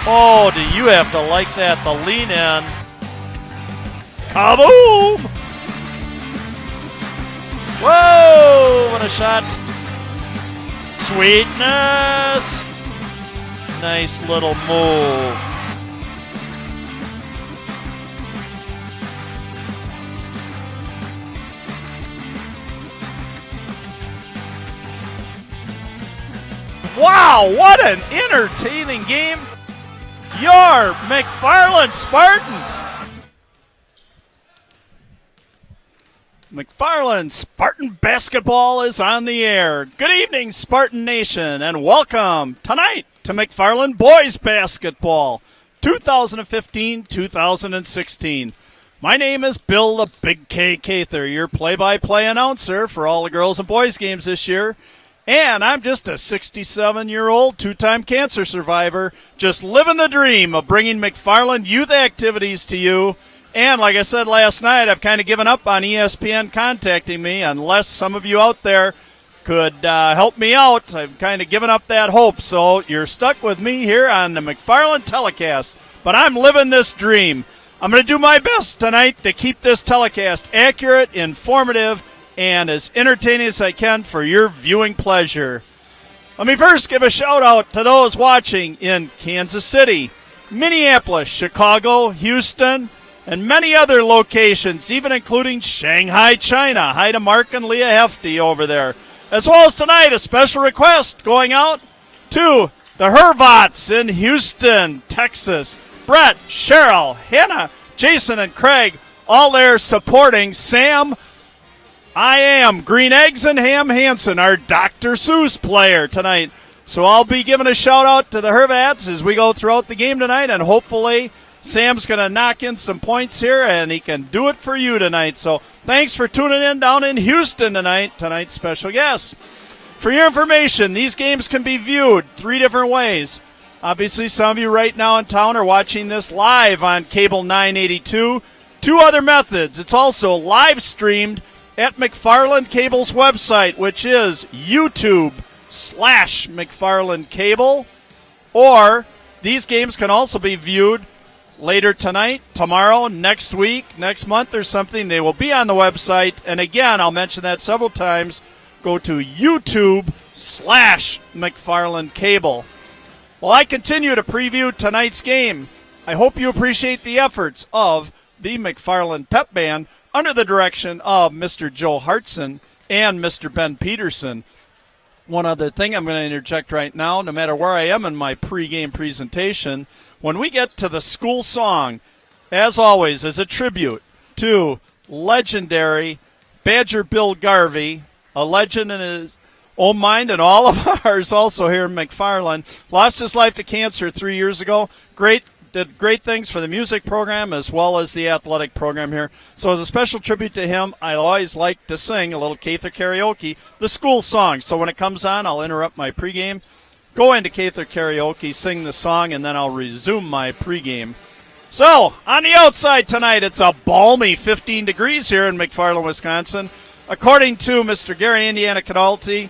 Oh, do you have to like that? The lean in. Kaboom! Whoa! What a shot. Sweetness. Nice little move. Wow, what an entertaining game. Your McFarland Spartans. McFarland Spartan basketball is on the air. Good evening, Spartan Nation, and welcome tonight to McFarland boys basketball 2015-2016. My name is Bill the Big K Cather, your play-by-play announcer for all the girls and boys games this year. And I'm just a 67-year-old two-time cancer survivor, just living the dream of bringing McFarland youth activities to you. And like I said last night, I've kind of given up on ESPN contacting me unless some of you out there could help me out. I've kind of given up that hope. So you're stuck with me here on the McFarland telecast. But I'm living this dream. I'm going to do my best tonight to keep this telecast accurate, informative, and as entertaining as I can for your viewing pleasure. Let me first give a shout out to those watching in Kansas City, Minneapolis, Chicago, Houston, and many other locations, even including Shanghai, China. Hi to Mark and Leah Hefty over there. As well as tonight, a special request going out to the Hervots in Houston, Texas. Brett, Cheryl, Hannah, Jason, and Craig, all there supporting Sam I am Green Eggs and Ham Hansen, our Dr. Seuss player tonight. So I'll be giving a shout-out to the Hervats as we go throughout the game tonight, and hopefully Sam's going to knock in some points here, and he can do it for you tonight. So thanks for tuning in down in Houston tonight, tonight's special guest. For your information, these games can be viewed three different ways. Obviously, some of you right now in town are watching this live on Cable 982. Two other methods. It's also live-streamed at McFarland Cable's website, which is YouTube/McFarland Cable. Or these games can also be viewed later tonight, tomorrow, next week, next month or something. They will be on the website. And again, I'll mention that several times. Go to YouTube/McFarland Cable. While I continue to preview tonight's game, I hope you appreciate the efforts of the McFarland Pep Band under the direction of Mr. Joe Hartson and Mr. Ben Peterson. One other thing I'm going to interject right now, no matter where I am in my pregame presentation, when we get to the school song, as always, as a tribute to legendary Badger Bill Garvey, a legend in his own mind and all of ours also here in McFarland, lost his life to cancer 3 years ago. Did great things for the music program as well as the athletic program here. So as a special tribute to him, I always like to sing a little Cather karaoke, the school song. So when it comes on, I'll interrupt my pregame, go into Cather karaoke, sing the song, and then I'll resume my pregame. So on the outside tonight, it's a balmy 15 degrees here in McFarland, Wisconsin. According to Mr. Gary Indiana Canalti,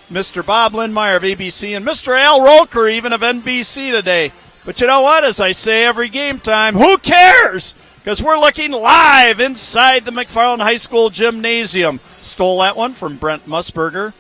Mr. Bob Lindmeyer of ABC, and Mr. Al Roker even of NBC today. But you know what? As I say every game time, who cares? Because we're looking live inside the McFarland High School Gymnasium. Stole that one from Brent Musburger.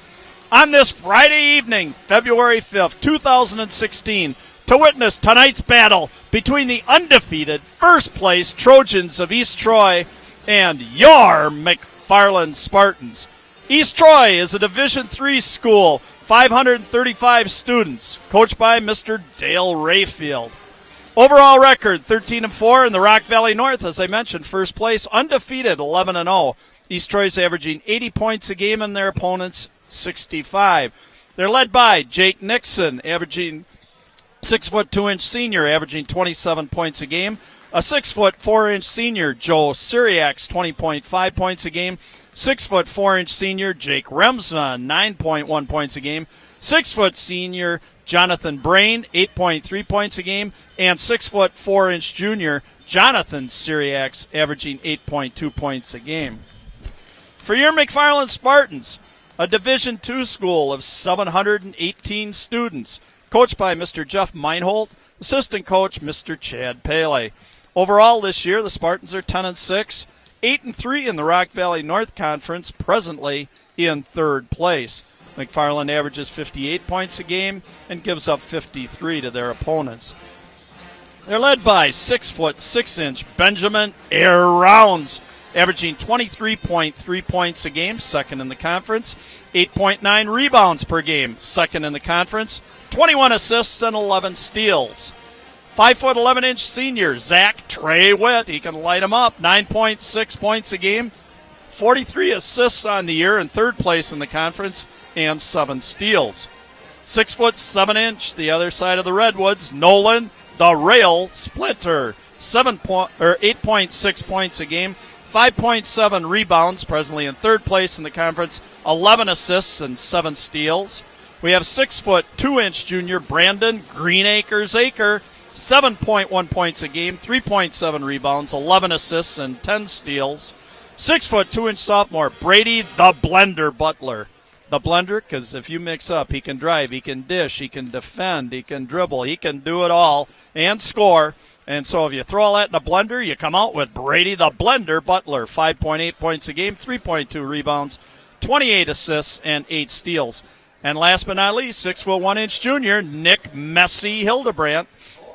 On this Friday evening, February 5th, 2016, to witness tonight's battle between the undefeated first-place Trojans of East Troy and your McFarland Spartans. East Troy is a Division III school, 535 students, coached by Mr. Dale Rayfield. Overall record, 13-4 in the Rock Valley North, as I mentioned, first place, undefeated, 11-0. East Troy's averaging 80 points a game and their opponents 65. They're led by Jake Nixon, averaging 6'2" senior, averaging 27 points a game. A 6'4" senior, Joe Syriacs, 20.5 points a game. 6'4" senior Jake Remsna, 9.1 points a game. 6 senior Jonathan Brain, 8.3 points a game. And 6'4" junior Jonathan Syriacs, averaging 8.2 points a game. For your McFarland Spartans, a Division II school of 718 students, coached by Mr. Jeff Meinholt, Assistant coach, Mr. Chad Pele. Overall this year, the Spartans are 10-6, 8-3 in the Rock Valley North Conference, presently in third place. McFarland averages 58 points a game and gives up 53 to their opponents. They're led by 6'6" Benjamin Air Rounds, averaging 23.3 points a game, second in the conference, 8.9 rebounds per game, second in the conference, 21 assists and 11 steals. 5'11" senior Zach Trey Witt, he can light him up, 9.6 points a game, 43 assists on the year, in third place in the conference, and 7 steals. 6'7", the other side of the Redwoods, Nolan the Rail Splinter, 8.6 points a game, 5.7 rebounds, presently in third place in the conference, 11 assists and 7 steals. We have 6'2" junior Brandon Greenacres Acre, 7.1 points a game, 3.7 rebounds, 11 assists, and 10 steals. 6'2" sophomore Brady the Blender Butler. The blender, because if you mix up, he can drive, he can dish, he can defend, he can dribble, he can do it all and score. And so if you throw all that in a blender, you come out with Brady the Blender Butler, 5.8 points a game, 3.2 rebounds, 28 assists, and 8 steals. And last but not least, 6'1" junior Nick Messi Hildebrandt.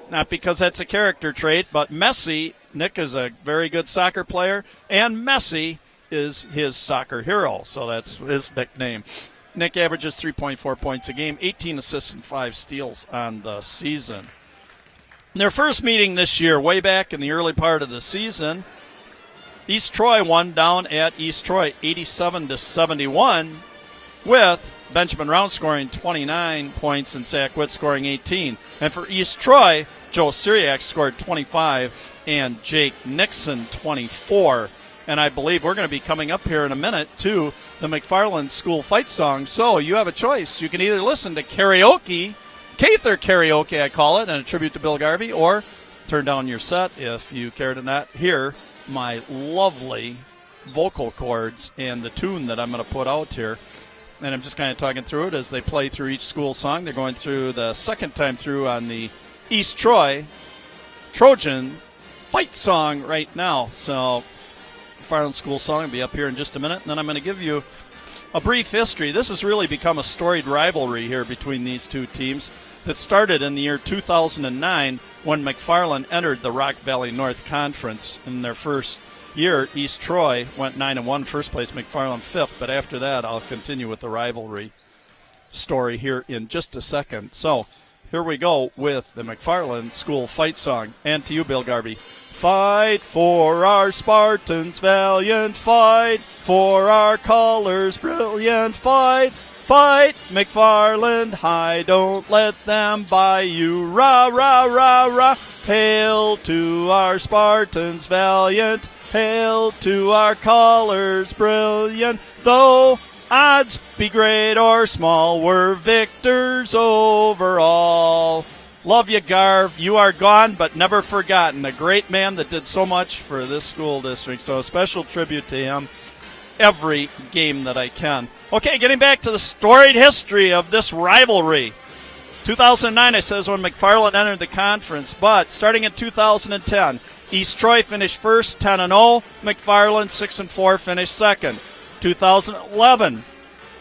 Not because that's a character trait, but Nick is a very good soccer player, and Messi is his soccer hero, so that's his nickname. Nick averages 3.4 points a game, 18 assists, and 5 steals on the season. In their first meeting this year, way back in the early part of the season, East Troy won down at East Troy 87-71, with Benjamin Round scoring 29 points and Zach Witt scoring 18. And for East Troy, Joe Syriac scored 25 and Jake Nixon 24. And I believe we're going to be coming up here in a minute to the McFarland School Fight Song. So you have a choice. You can either listen to karaoke, Cather karaoke I call it, and a tribute to Bill Garvey, or turn down your set if you care to not hear my lovely vocal cords and the tune that I'm going to put out here. And I'm just kind of talking through it as they play through each school song. They're going through the second time through on the East Troy Trojan Fight Song right now. So McFarland School Song will be up here in just a minute. And then I'm going to give you a brief history. This has really become a storied rivalry here between these two teams that started in the year 2009 when McFarland entered the Rock Valley North Conference. In their first year, East Troy went 9-1, first place, McFarland fifth. But after that, I'll continue with the rivalry story here in just a second. So here we go with the McFarland School Fight Song. And to you, Bill Garvey. Fight for our Spartans, valiant fight, for our colors, brilliant fight. Fight, McFarland high, don't let them buy you. Rah, rah, rah, rah. Hail to our Spartans, valiant. Hail to our colors, brilliant. Though odds be great or small, we're victors overall. Love you, Garv. You are gone, but never forgotten. A great man that did so much for this school district. So a special tribute to him every game that I can. Okay, getting back to the storied history of this rivalry. 2009, I says, when McFarland entered the conference, but starting in 2010, East Troy finished first, 10-0. McFarland, 6-4, finished second. 2011,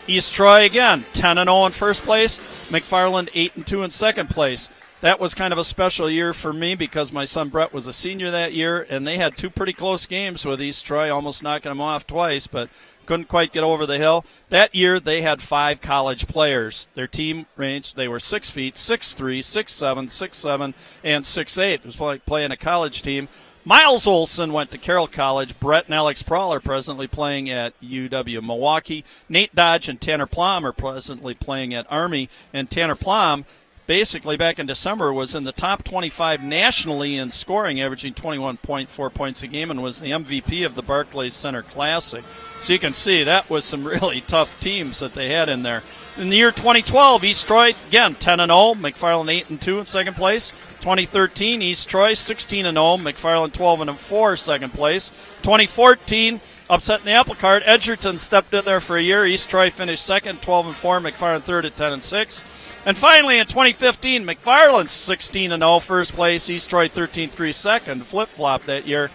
East Troy again, 10-0 in first place. McFarland, 8-2 in second place. That was kind of a special year for me because my son Brett was a senior that year, and they had two pretty close games with East Troy, almost knocking them off twice, but couldn't quite get over the hill. That year, they had 5 college players. Their team ranged, they were 6 feet, 6'3", 6'7", 6'7", and 6'8". It was like playing a college team. Miles Olson went to Carroll College. Brett and Alex Prawl are presently playing at UW-Milwaukee. Nate Dodge and Tanner Plum are presently playing at Army. And Tanner Plum, basically back in December, was in the top 25 nationally in scoring, averaging 21.4 points a game, and was the MVP of the Barclays Center Classic. So you can see that was some really tough teams that they had in there. In the year 2012, East Troy, again, 10-0. McFarland 8-2 in second place. 2013, East Troy 16-0. McFarland 12-4, second place. 2014, upsetting the apple cart. Edgerton stepped in there for a year. East Troy finished second, 12-4. McFarland third at 10-6. And finally, in 2015, McFarland 16-0 first place, East Troy 13-3 second, flip-flop that year.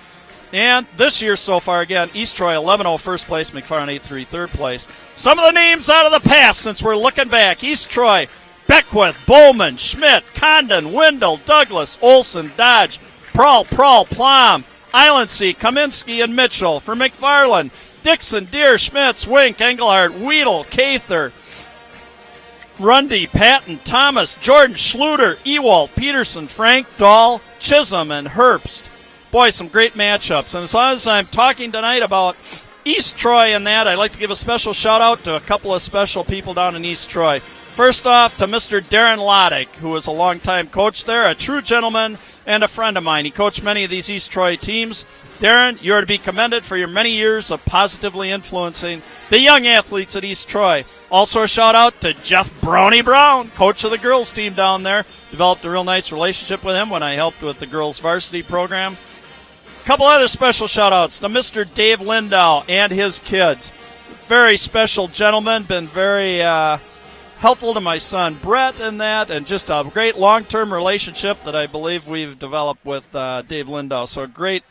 And this year so far, again, East Troy 11-0 first place, McFarland 8-3 third place. Some of the names out of the past since we're looking back. East Troy, Beckwith, Bowman, Schmidt, Condon, Wendell, Douglas, Olson, Dodge, Prahl, Plum, Islandsea, Kaminsky, and Mitchell. For McFarland, Dixon, Deere, Schmitz, Wink, Engelhardt, Weedle, Cather, Rundy, Patton, Thomas, Jordan, Schluter, Ewald, Peterson, Frank, Dahl, Chisholm, and Herbst. Boy, some great matchups. And as long as I'm talking tonight about East Troy and that, I'd like to give a special shout-out to a couple of special people down in East Troy. First off, to Mr. Darren Loddick, who was a longtime coach there, a true gentleman and a friend of mine. He coached many of these East Troy teams. Darren, you are to be commended for your many years of positively influencing the young athletes at East Troy. Also a shout-out to Jeff Brownie Brown, coach of the girls team down there. Developed a real nice relationship with him when I helped with the girls varsity program. A couple other special shout-outs to Mr. Dave Lindau and his kids. Very special gentleman, been very helpful to my son Brett and that, and just a great long-term relationship that I believe we've developed with Dave Lindau. So a great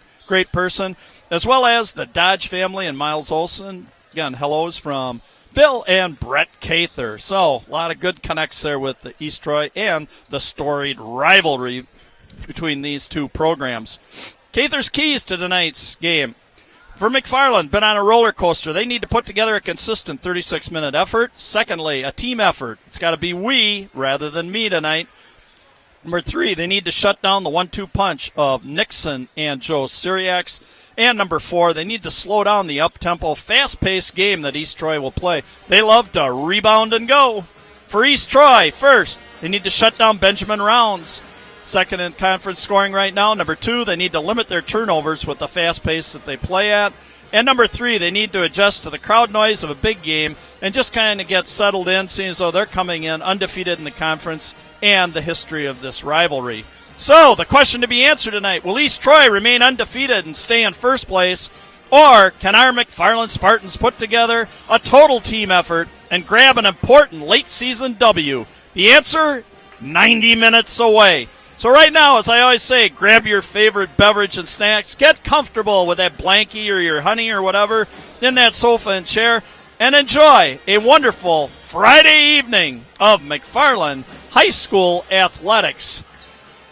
person, as well as the Dodge family and Miles Olson. Again, hellos from Bill and Brett Cather. So a lot of good connects there with the East Troy and the storied rivalry between these two programs. Cather's keys to tonight's game. For McFarland, been on a roller coaster. They need to put together a consistent 36-minute effort. Secondly, a team effort. It's got to be we rather than me tonight. Number 3, they need to shut down the 1-2 punch of Nixon and Joe Syriacs. And number 4, they need to slow down the up-tempo, fast-paced game that East Troy will play. They love to rebound and go. For East Troy, first, they need to shut down Benjamin Rounds. Second in conference scoring right now. Number 2, they need to limit their turnovers with the fast pace that they play at. And number 3, they need to adjust to the crowd noise of a big game and just kind of get settled in, seeing as though they're coming in undefeated in the conference and the history of this rivalry. So, the question to be answered tonight, will East Troy remain undefeated and stay in first place, or can our McFarland Spartans put together a total team effort and grab an important late-season W? The answer, 90 minutes away. So right now, as I always say, grab your favorite beverage and snacks, get comfortable with that blankie or your honey or whatever in that sofa and chair, and enjoy a wonderful Friday evening of McFarland High School athletics.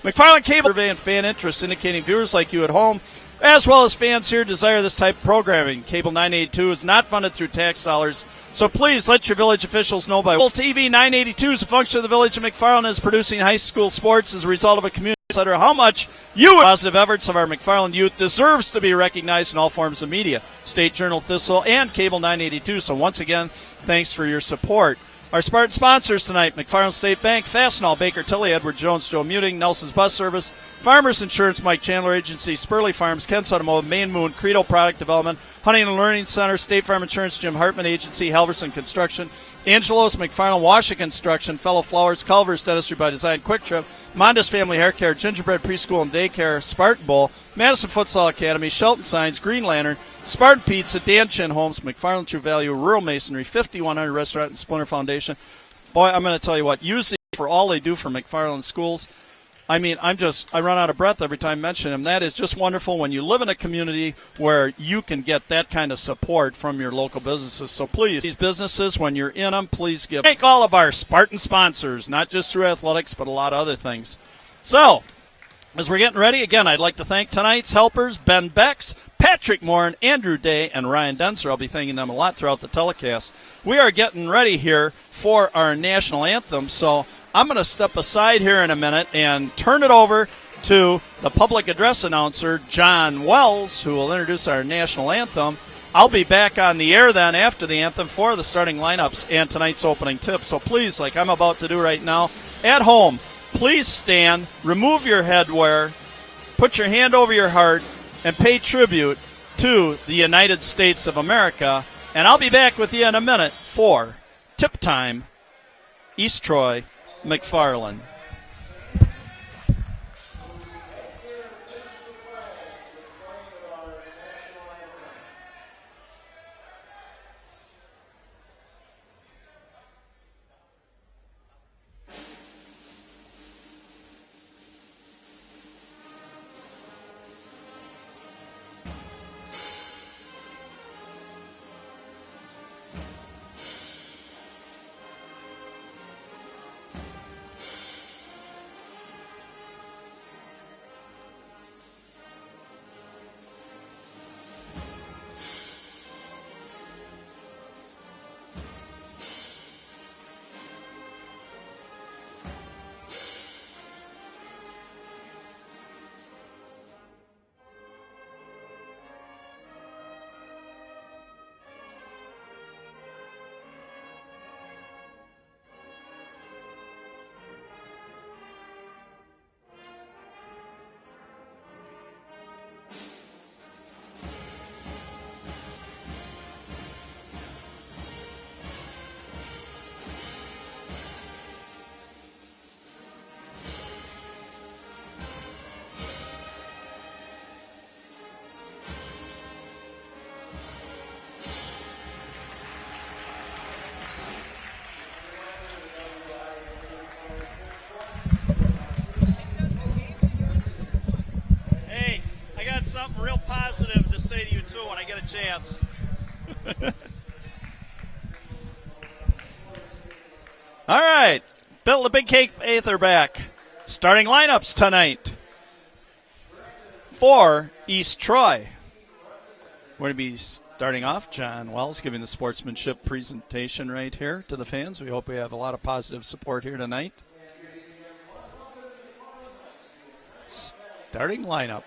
McFarland Cable survey and fan interest indicating viewers like you at home, as well as fans here, desire this type of programming. Cable 982 is not funded through tax dollars, so please let your village officials know by TV 982 is a function of the village of McFarland is producing high school sports as a result of a community center. How much positive efforts of our McFarland youth deserves to be recognized in all forms of media, State Journal, Thistle, and Cable 982. So once again, thanks for your support. Our Spartan sponsors tonight, McFarland State Bank, Fastenal, Baker Tilly, Edward Jones, Joe Muting, Nelson's Bus Service, Farmers Insurance, Mike Chandler Agency, Spurley Farms, Kent's Automotive, Main Moon, Credo Product Development, Huntington Learning Center, State Farm Insurance, Jim Hartman Agency, Halverson Construction, Angelos McFarland, Washa Construction, Fellow Flowers, Culver's Dentistry by Design, Quick Trip, Mondas Family Hair Care, Gingerbread Preschool and Daycare, Spartan Bowl, Madison Futsal Academy, Shelton Signs, Green Lantern, Spartan Pizza, Dan Chin Homes, McFarland True Value, Rural Masonry, 5100 Restaurant and Splinter Foundation. Boy, I'm going to tell you what, use it for all they do for McFarland schools. I mean, I run out of breath every time I mention them. That is just wonderful when you live in a community where you can get that kind of support from your local businesses. So please, these businesses, when you're in them, please give. Thank all of our Spartan sponsors, not just through athletics, but a lot of other things. So, as we're getting ready, again, I'd like to thank tonight's helpers, Ben Becks, Patrick Morin, Andrew Day, and Ryan Denser. I'll be thanking them a lot throughout the telecast. We are getting ready here for our national anthem, so I'm going to step aside here in a minute and turn it over to the public address announcer, John Wells, who will introduce our national anthem. I'll be back on the air then after the anthem for the starting lineups and tonight's opening tip. So please, like I'm about to do right now, at home, please stand, remove your headwear, put your hand over your heart, and pay tribute to the United States of America. And I'll be back with you in a minute for Tip Time, East Troy, McFarland. real positive to say to you, too, when I get a chance. All right. Bill the Big Cake Aether back. Starting lineups tonight for East Troy. We're going to be starting off. John Wells giving the sportsmanship presentation right here to the fans. We hope we have a lot of positive support here tonight. Starting lineup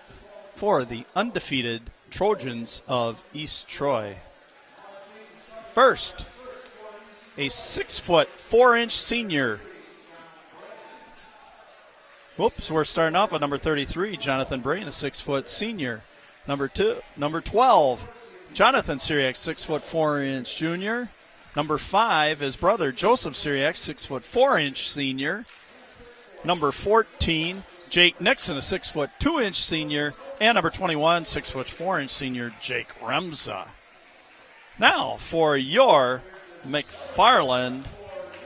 for the undefeated Trojans of East Troy. First, a 6'4" senior. Whoops, we're starting off with number 33, Jonathan Brain, a 6' senior. Number 12, Jonathan Syriac, 6'4" junior. Number 5, his brother Joseph Syriac, 6'4" senior. Number 14, Jake Nixon, a 6'2" senior. And number 21, 6'4" senior, Jake Remza. Now for your McFarland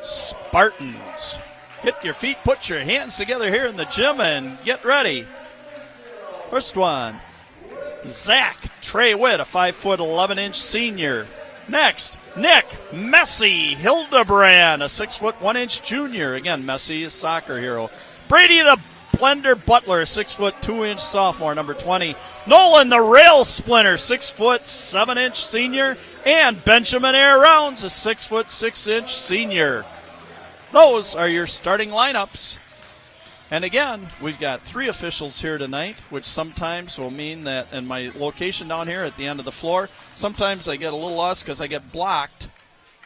Spartans. Get your feet, put your hands together here in the gym and get ready. First one, Zach Trey Witt, a 5'11" senior. Next, Nick Messi Hildebrand, a 6'1" junior. Again, Messi is soccer hero. Brady the Blender Butler, a 6'2" sophomore. Number 20, Nolan the Rail Splinter, 6'7" senior. And Benjamin Air Rounds, a 6'6" senior. Those are your starting lineups. And again, we've got 3 officials here tonight, which sometimes will mean that in my location down here at the end of the floor, sometimes I get a little lost because I get blocked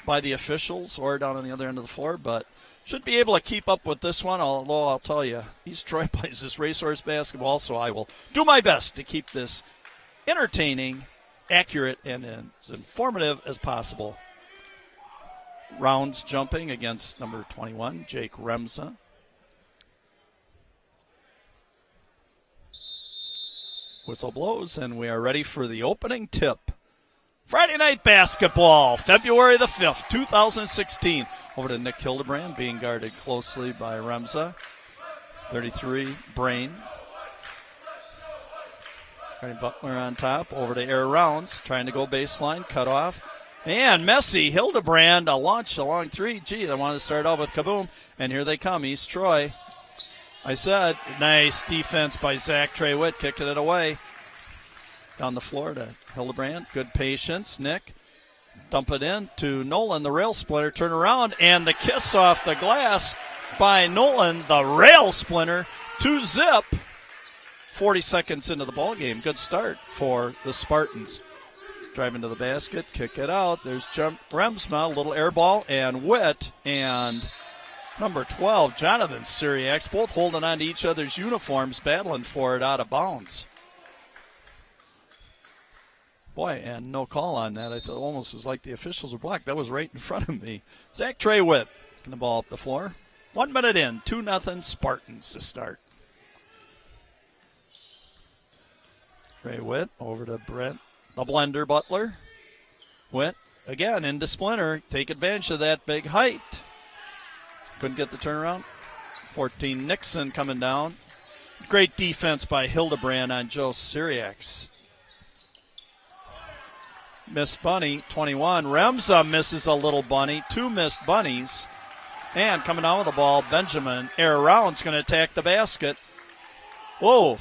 by the officials or down on the other end of the floor, but should be able to keep up with this one, although I'll tell you, East Troy plays this racehorse basketball, so I will do my best to keep this entertaining, accurate, and as informative as possible. Rounds jumping against number 21, Jake Remza. Whistle blows, and we are ready for the opening tip. Friday night basketball, February the 5th, 2016. Over to Nick Hildebrand, being guarded closely by Remza. 33, Brain. Butler on top, over to Air Rounds, trying to go baseline, cut off. And Messi, Hildebrand, a launch along 3. Gee, I wanted to start out with kaboom. And here they come, East Troy. I said, nice defense by Zach Trey Witt, kicking it away. Down the floor to Hildebrand. Good patience. Nick, dump it in to Nolan, the Rail Splinter. Turn around, and the kiss off the glass by Nolan, the Rail Splinter, to zip. 40 seconds into the ball game. Good start for the Spartans. Driving to the basket, kick it out. There's Remsma, little air ball, and Witt, and number 12, Jonathan Syriac, both holding on to each other's uniforms, battling for it out of bounds. Boy, and no call on that. I thought it almost was like the officials were blocked. That was right in front of me. Zach Trey Witt getting the ball up the floor. 1 minute in, 2-0 Spartans to start. Trey Witt over to Brent, the Blender Butler. Witt again into Splinter. Take advantage of that big height. Couldn't get the turnaround. 14, Nixon coming down. Great defense by Hildebrand on Joe Syriac. Missed bunny, 21. Remza misses a little bunny. 2 missed bunnies. And coming down with the ball, Benjamin Air Rounds going to attack the basket. Whoa.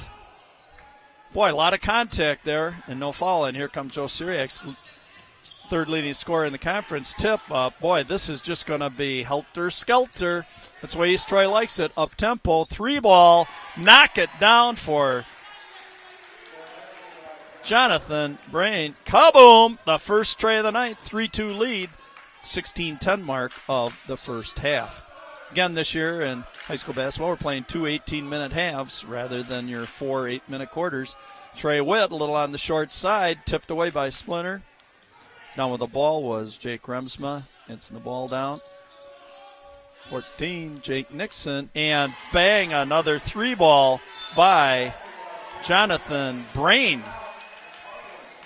Boy, a lot of contact there and no foul. And here comes Joe Syriac, third leading scorer in the conference. Tip, boy, this is just going to be helter-skelter. That's the way East Troy likes it. Up-tempo, 3-ball, knock it down for Jonathan Brain. Kaboom! The first tray of the night, 3-2 lead, 16-10 mark of the first half. Again, this year in high school basketball, we're playing 2 18-minute halves rather than your 4 8-minute quarters. Trey Witt, a little on the short side, tipped away by Splinter. Down with the ball was Jake Remsma. It's the ball down. 14, Jake Nixon. And bang, another 3-ball by Jonathan Brain.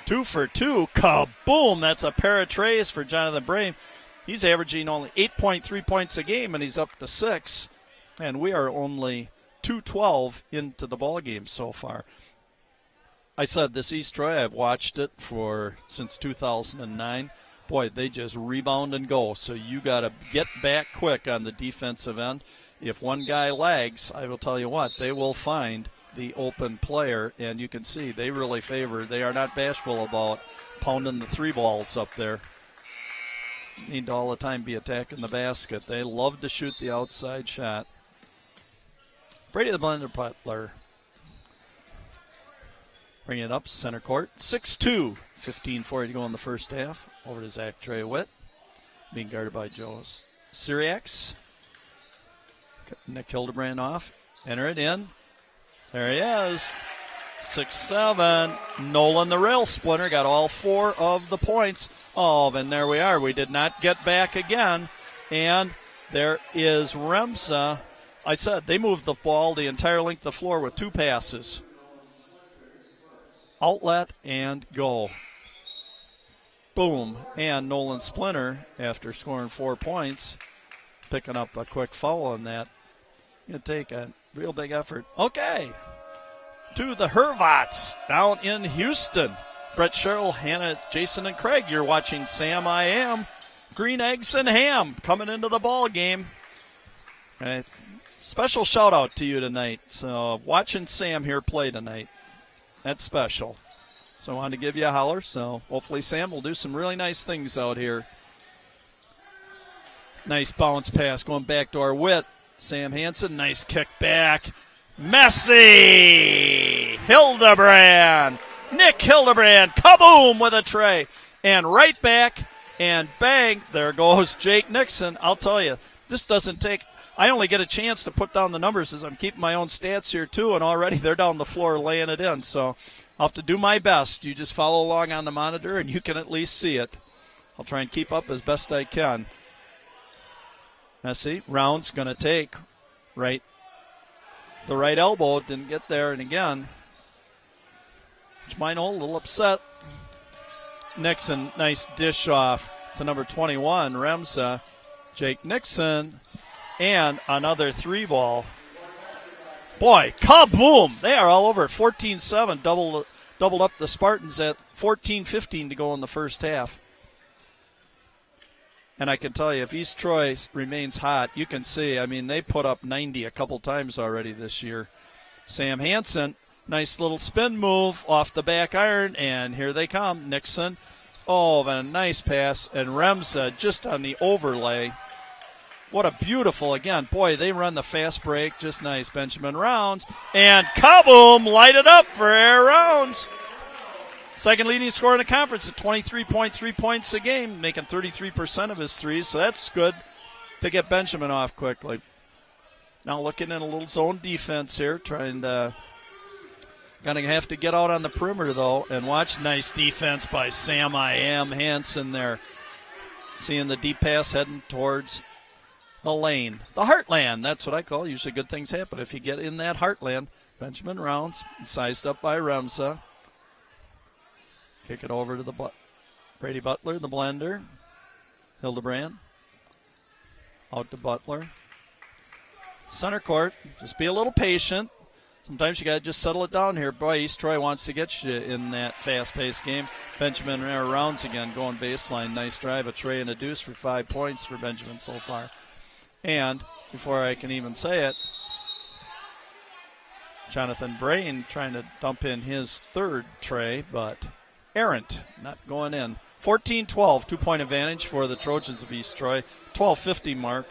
2 for 2. Kaboom! That's a pair of trays for Jonathan Brain. He's averaging only 8.3 points a game, and he's up to 6. And we are only 2:12 into the ball game so far. I said this East Troy, I've watched it since 2009. Boy, they just rebound and go. So you got to get back quick on the defensive end. If one guy lags, I will tell you what, they will find the open player. And you can see they really they are not bashful about pounding the three balls up there. Need to all the time be attacking the basket. They love to shoot the outside shot. Brady the Blender Butler. Bring it up, center court. 6-2. 15-40 to go in the first half. Over to Zach Trey-Witt. Being guarded by Joe Syriacs. Nick Hildebrand off. Enter it in. There he is. 6-7. Nolan the rail splinter got all 4 of the points. Oh, and there we are. We did not get back again. And there is Remsa. I said they moved the ball the entire length of the floor with 2 passes. Outlet and go. Boom. And Nolan Splinter, after scoring 4 points, picking up a quick foul on that. Going to take a real big effort. Okay. To the Hervots down in Houston. Brett Sherrill, Hannah, Jason, and Craig. You're watching Sam I Am. Green Eggs and Ham coming into the ball game. Special shout out to you tonight. So watching Sam here play tonight. That's special. So I wanted to give you a holler. So hopefully Sam will do some really nice things out here. Nice bounce pass going back to our Witt. Sam Hansen, nice kick back. Messi! Hildebrand! Nick Hildebrand, kaboom with a tray. And right back, and bang, there goes Jake Nixon. I'll tell you, this doesn't take, I only get a chance to put down the numbers as I'm keeping my own stats here too, and already they're down the floor laying it in. So I'll have to do my best. You just follow along on the monitor, and you can at least see it. I'll try and keep up as best I can. Messi, Rounds going to take the right elbow. Didn't get there, and again, Schmeinel a little upset. Nixon, nice dish off to number 21, Remsa. Jake Nixon, and another 3-ball. Boy, kaboom! They are all over it. 14-7, doubled up the Spartans at 14-15 to go in the first half. And I can tell you, if East Troy remains hot, you can see, I mean, they put up 90 a couple times already this year. Sam Hansen, nice little spin move off the back iron, and here they come. Nixon, and a nice pass, and Remsa just on the overlay. What a beautiful, again, boy, they run the fast break, just nice. Benjamin Rounds, and kaboom, light it up for Air Rounds. Second leading scorer in the conference at 23.3 points a game, making 33% of his threes, so that's good to get Benjamin off quickly. Now looking in a little zone defense here, trying to going to have to get out on the perimeter, though, and watch. Nice defense by Sam I Am Hansen there. Seeing the deep pass heading towards the lane. The heartland, that's what I call it. Usually good things happen if you get in that heartland. Benjamin Rounds, sized up by Remsa. Kick it over to the Brady Butler, the blender. Hildebrand. Out to Butler. Center court. Just be a little patient. Sometimes you got to just settle it down here. Boy, East Troy wants to get you in that fast-paced game. Benjamin Rounds again going baseline. Nice drive, a tray and a deuce for 5 points for Benjamin so far. And before I can even say it, Jonathan Brain trying to dump in his third tray, but errant, not going in. 14-12, 2-point advantage for the Trojans of East Troy. 12:50 mark.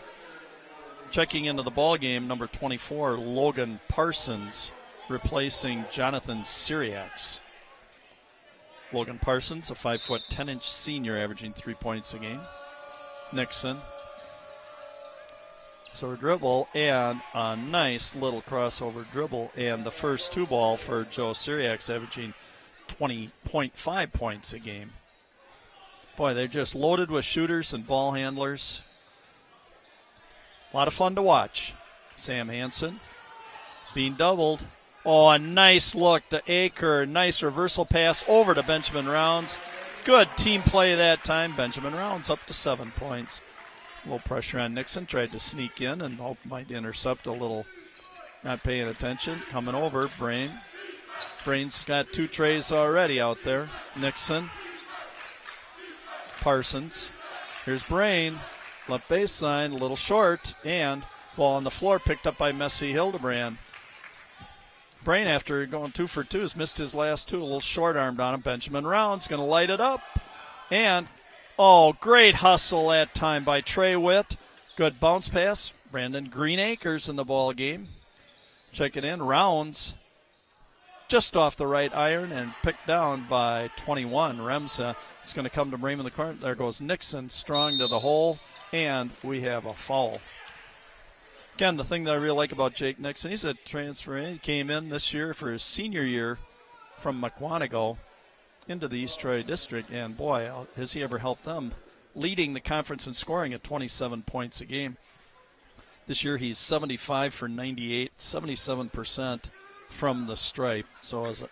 Checking into the ball game, number 24, Logan Parsons, replacing Jonathan Syriacs. Logan Parsons, a 5', 10-inch senior, averaging 3 points a game. Nixon. So a dribble and a nice little crossover dribble, and the first 2-ball for Joe Syriacs, averaging 20.5 points a game. Boy, they're just loaded with shooters and ball handlers. A lot of fun to watch. Sam Hansen being doubled. Oh, a nice look to Aker. Nice reversal pass over to Benjamin Rounds. Good team play that time. Benjamin Rounds up to 7 points. A little pressure on Nixon. Tried to sneak in and hope might intercept a little. Not paying attention. Coming over. Brain. Brain's got 2 trays already out there. Nixon. Parsons. Here's Brain. Left baseline, a little short, and ball on the floor picked up by Messi Hildebrand. Brain, after going 2 for 2, has missed his last 2. A little short-armed on him. Benjamin Rounds going to light it up. And, great hustle that time by Trey Witt. Good bounce pass. Brandon Greenacres in the ball game. Check it in. Rounds just off the right iron and picked down by 21. Remsa. It's going to come to Bremen in the corner. There goes Nixon, strong to the hole, and we have a foul. Again, the thing that I really like about Jake Nixon, he's a transfer. He came in this year for his senior year from McWanago into the East Troy District, and boy, has he ever helped them, leading the conference in scoring at 27 points a game. This year he's 75 for 98, 77% from the stripe. So as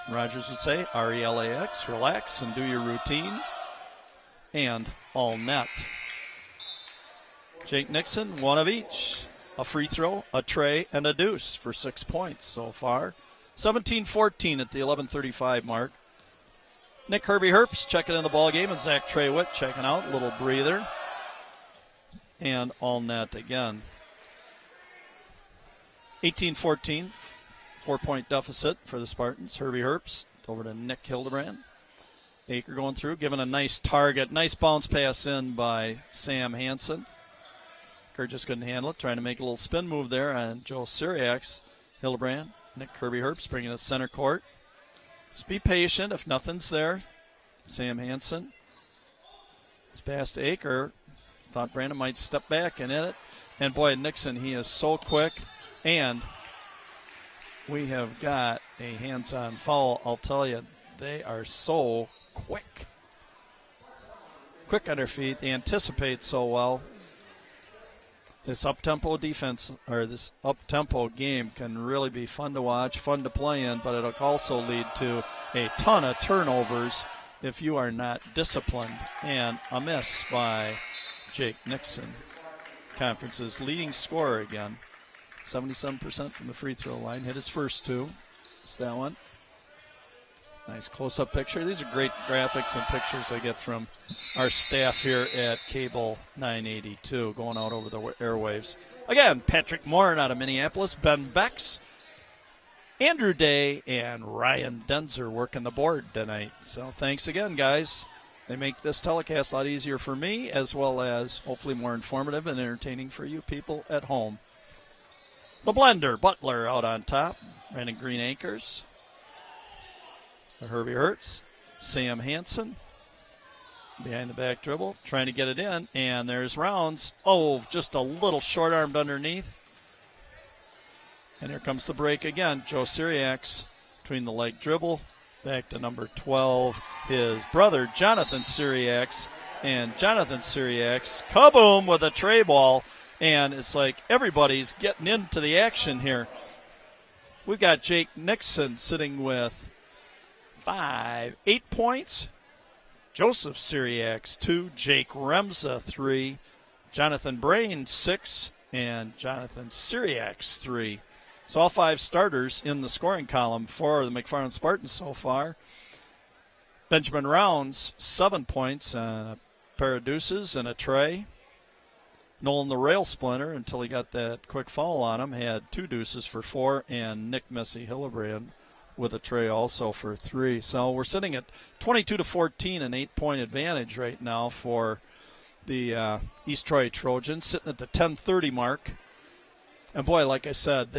Rogers would say, RELAX, relax and do your routine, and all net. Jake Nixon, 1 of each. A free throw, a tray, and a deuce for 6 points so far. 17-14 at the 11:35 mark. Nick Herbie Herbst checking in the ball game, and Zach Treywitt checking out. Little breather. And all net again. 18-14, 4-point deficit for the Spartans. Herbie Herbst over to Nick Hildebrand. Aker going through, giving a nice target. Nice bounce pass in by Sam Hansen. Just couldn't handle it, trying to make a little spin move there on Joe Syriacs. Hildebrand, Nick Kirby Herbst bringing it to center court. Just be patient if nothing's there. Sam Hansen. It's past to Aker. Thought Brandon might step back and hit it. And boy, Nixon, he is so quick. And we have got a hands-on foul. I'll tell you, they are so quick. Quick on their feet. They anticipate so well. This up-tempo defense, or this up-tempo game, can really be fun to watch, fun to play in, but it'll also lead to a ton of turnovers if you are not disciplined. And a miss by Jake Nixon, conference's leading scorer again. 77% from the free throw line. Hit his first 2. It's that one. Nice close-up picture. These are great graphics and pictures I get from our staff here at Cable 982 going out over the airwaves. Again, Patrick Morin out of Minneapolis, Ben Becks, Andrew Day, and Ryan Denzer working the board tonight. So thanks again, guys. They make this telecast a lot easier for me, as well as hopefully more informative and entertaining for you people at home. The Blender, Butler out on top. Brandon Greenacres. Herbie Hertz, Sam Hansen, behind the back dribble, trying to get it in, and there's Rounds. Just a little short-armed underneath. And here comes the break again. Joe Syriacs between the leg dribble, back to number 12, his brother Jonathan Syriacs, and Jonathan Syriacs, kaboom, with a tray ball, and it's like everybody's getting into the action here. We've got Jake Nixon sitting with 8 points. Joseph Syriacs 2, Jake Remsa 3, Jonathan Brain 6, and Jonathan Syriacs 3. So all 5 starters in the scoring column for the McFarland Spartans so far. Benjamin Rounds 7 points, a pair of deuces and a tray. Nolan the Rail Splinter, until he got that quick foul on him, had 2 deuces for 4, and Nick Messi Hildebrand with a tray also for 3. So we're sitting at 22-14, an 8-point advantage right now for the East Troy Trojans, sitting at the 10:30 mark. And boy, like I said,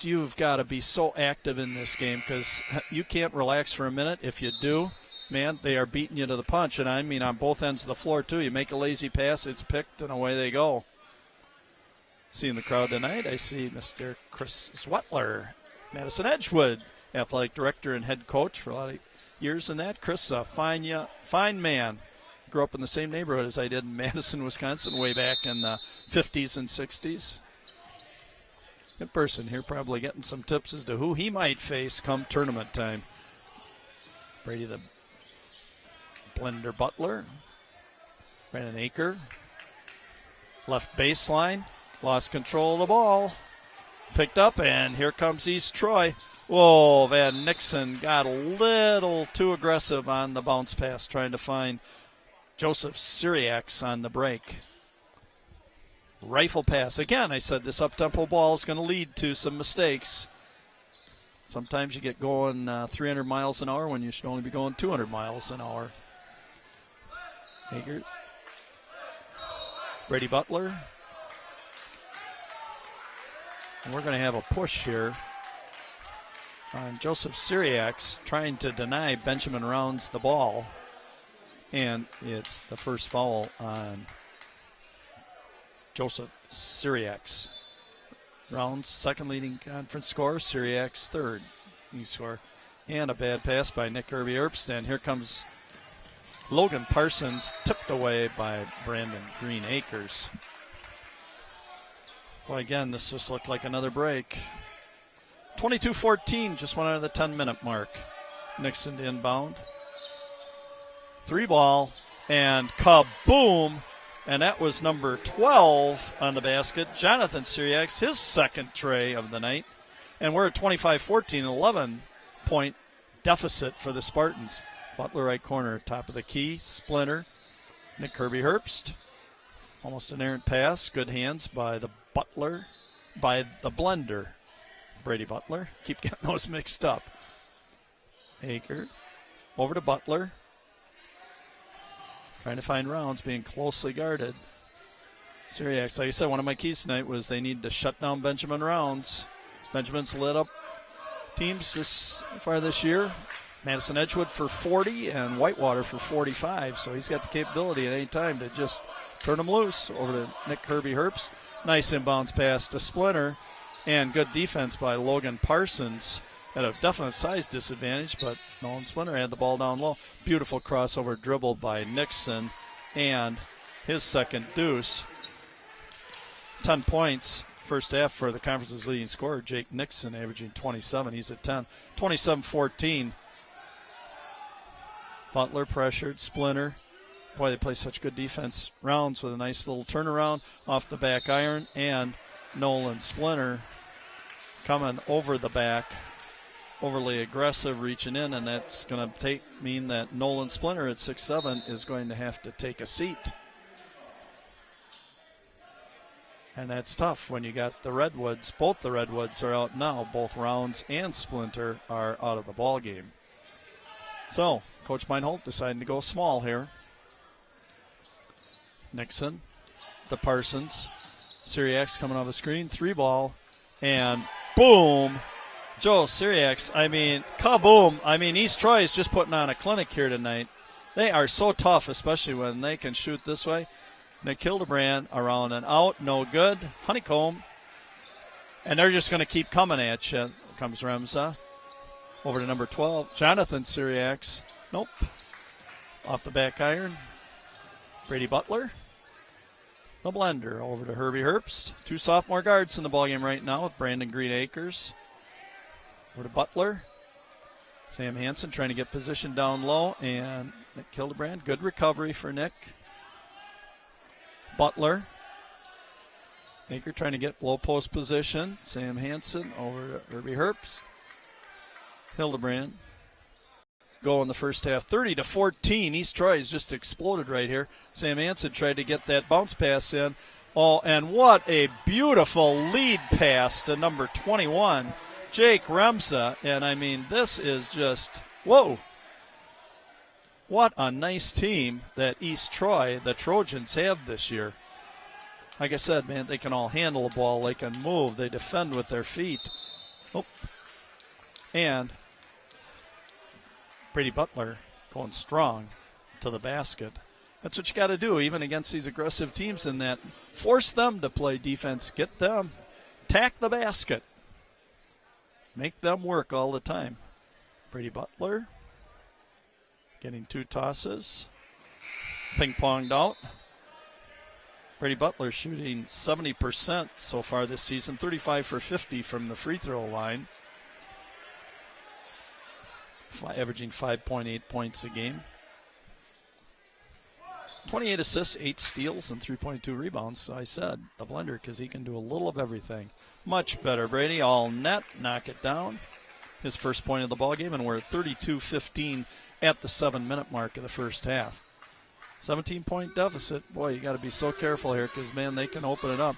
you've got to be so active in this game because you can't relax for a minute. If you do, man, they are beating you to the punch. And I mean on both ends of the floor too. You make a lazy pass, it's picked, and away they go. See in the crowd tonight, I see Mr. Chris Swetler, Madison Edgewood, athletic director and head coach for a lot of years in that. Chris, a fine man. Grew up in the same neighborhood as I did in Madison, Wisconsin, way back in the 50s and 60s. Good person here, probably getting some tips as to who he might face come tournament time. Brady the Blender Butler. Brandon Aker. Left baseline. Lost control of the ball. Picked up, and here comes East Troy. Whoa, Van Nixon got a little too aggressive on the bounce pass, trying to find Joseph Syriacs on the break. Rifle pass. Again, I said this up-tempo ball is going to lead to some mistakes. Sometimes you get going 300 miles an hour when you should only be going 200 miles an hour. Akers. Brady Butler. And we're going to have a push here on Joseph Syriacs, trying to deny Benjamin Rounds the ball. And it's the first foul on Joseph Syriacs. Rounds, second leading conference scorer. Syriacs, third leading scorer. And a bad pass by Nick Herbst. And here comes Logan Parsons, tipped away by Brandon Green Akers. Well, again, this just looked like another break. 22-14, just went out of the 10-minute mark. Nixon to inbound. 3-ball, and kaboom! And that was number 12 on the basket. Jonathan Syriacs, his second tray of the night. And we're at 25-14, 11-point deficit for the Spartans. Butler right corner, top of the key, Splinter. Nick Herbst. Almost an errant pass. Good hands by the Butler, by the blender, Brady Butler. Keep getting those mixed up. Aker over to Butler. Trying to find Rounds, being closely guarded. Syriacs, like I said, one of my keys tonight was they need to shut down Benjamin Rounds. Benjamin's lit up teams this far this year. Madison Edgewood for 40 and Whitewater for 45, so he's got the capability at any time to just turn him loose. Over to Nick Herbst. Nice inbounds pass to Splinter, and good defense by Logan Parsons. At a definite size disadvantage, but Nolan Splinter had the ball down low. Beautiful crossover dribble by Nixon, and his second deuce. 10 points first half for the conference's leading scorer, Jake Nixon, averaging 27. He's at 10. 27-14. Butler pressured, Splinter. Boy, they play such good defense. Rounds with a nice little turnaround off the back iron, and Nolan Splinter coming over the back. Overly aggressive, reaching in, and that's going to mean that Nolan Splinter at 6'7" is going to have to take a seat. And that's tough when you got the Redwoods. Both the Redwoods are out now. Both Rounds and Splinter are out of the ball game. So, Coach Meinholt deciding to go small here. Nixon to Parsons. Syriacs coming off a screen. 3-ball. And boom! Joe Syriacs, kaboom. East Troy is just putting on a clinic here tonight. They are so tough, especially when they can shoot this way. Nick Hildebrand around and out, no good. Honeycomb. And they're just going to keep coming at you. Comes Remza. Over to number 12, Jonathan Syriacs. Nope. Off the back iron. Brady Butler. The blender over to Herbst. 2 sophomore guards in the ballgame right now with Brandon Green Akers. Over to Butler. Sam Hansen trying to get position down low, and Nick Hildebrand. Good recovery for Nick. Butler. Aker trying to get low post position. Sam Hansen over to Herbst. Hildebrand. Goal in the first half, 30-14. East Troy has just exploded right here. Sam Hansen tried to get that bounce pass in. Oh, and what a beautiful lead pass to number 21, Jake Remza. And this is just, whoa. What a nice team that East Troy, the Trojans, have this year. Like I said, man, they can all handle the ball. They can move. They defend with their feet. Oh. And Brady Butler going strong to the basket. That's what you got to do, even against these aggressive teams, in that force them to play defense. Get them, attack the basket. Make them work all the time. Brady Butler getting 2 tosses. Ping-ponged out. Brady Butler shooting 70% so far this season, 35 for 50 from the free throw line. Averaging 5.8 points a game. 28 assists, 8 steals, and 3.2 rebounds. So I said the blender, because he can do a little of everything. Much better, Brady. All net, knock it down. his first point of the ball game, and we're at 32-15 at the 7-minute mark of the first half. 17-point deficit. Boy, you got to be so careful here because, man, they can open it up.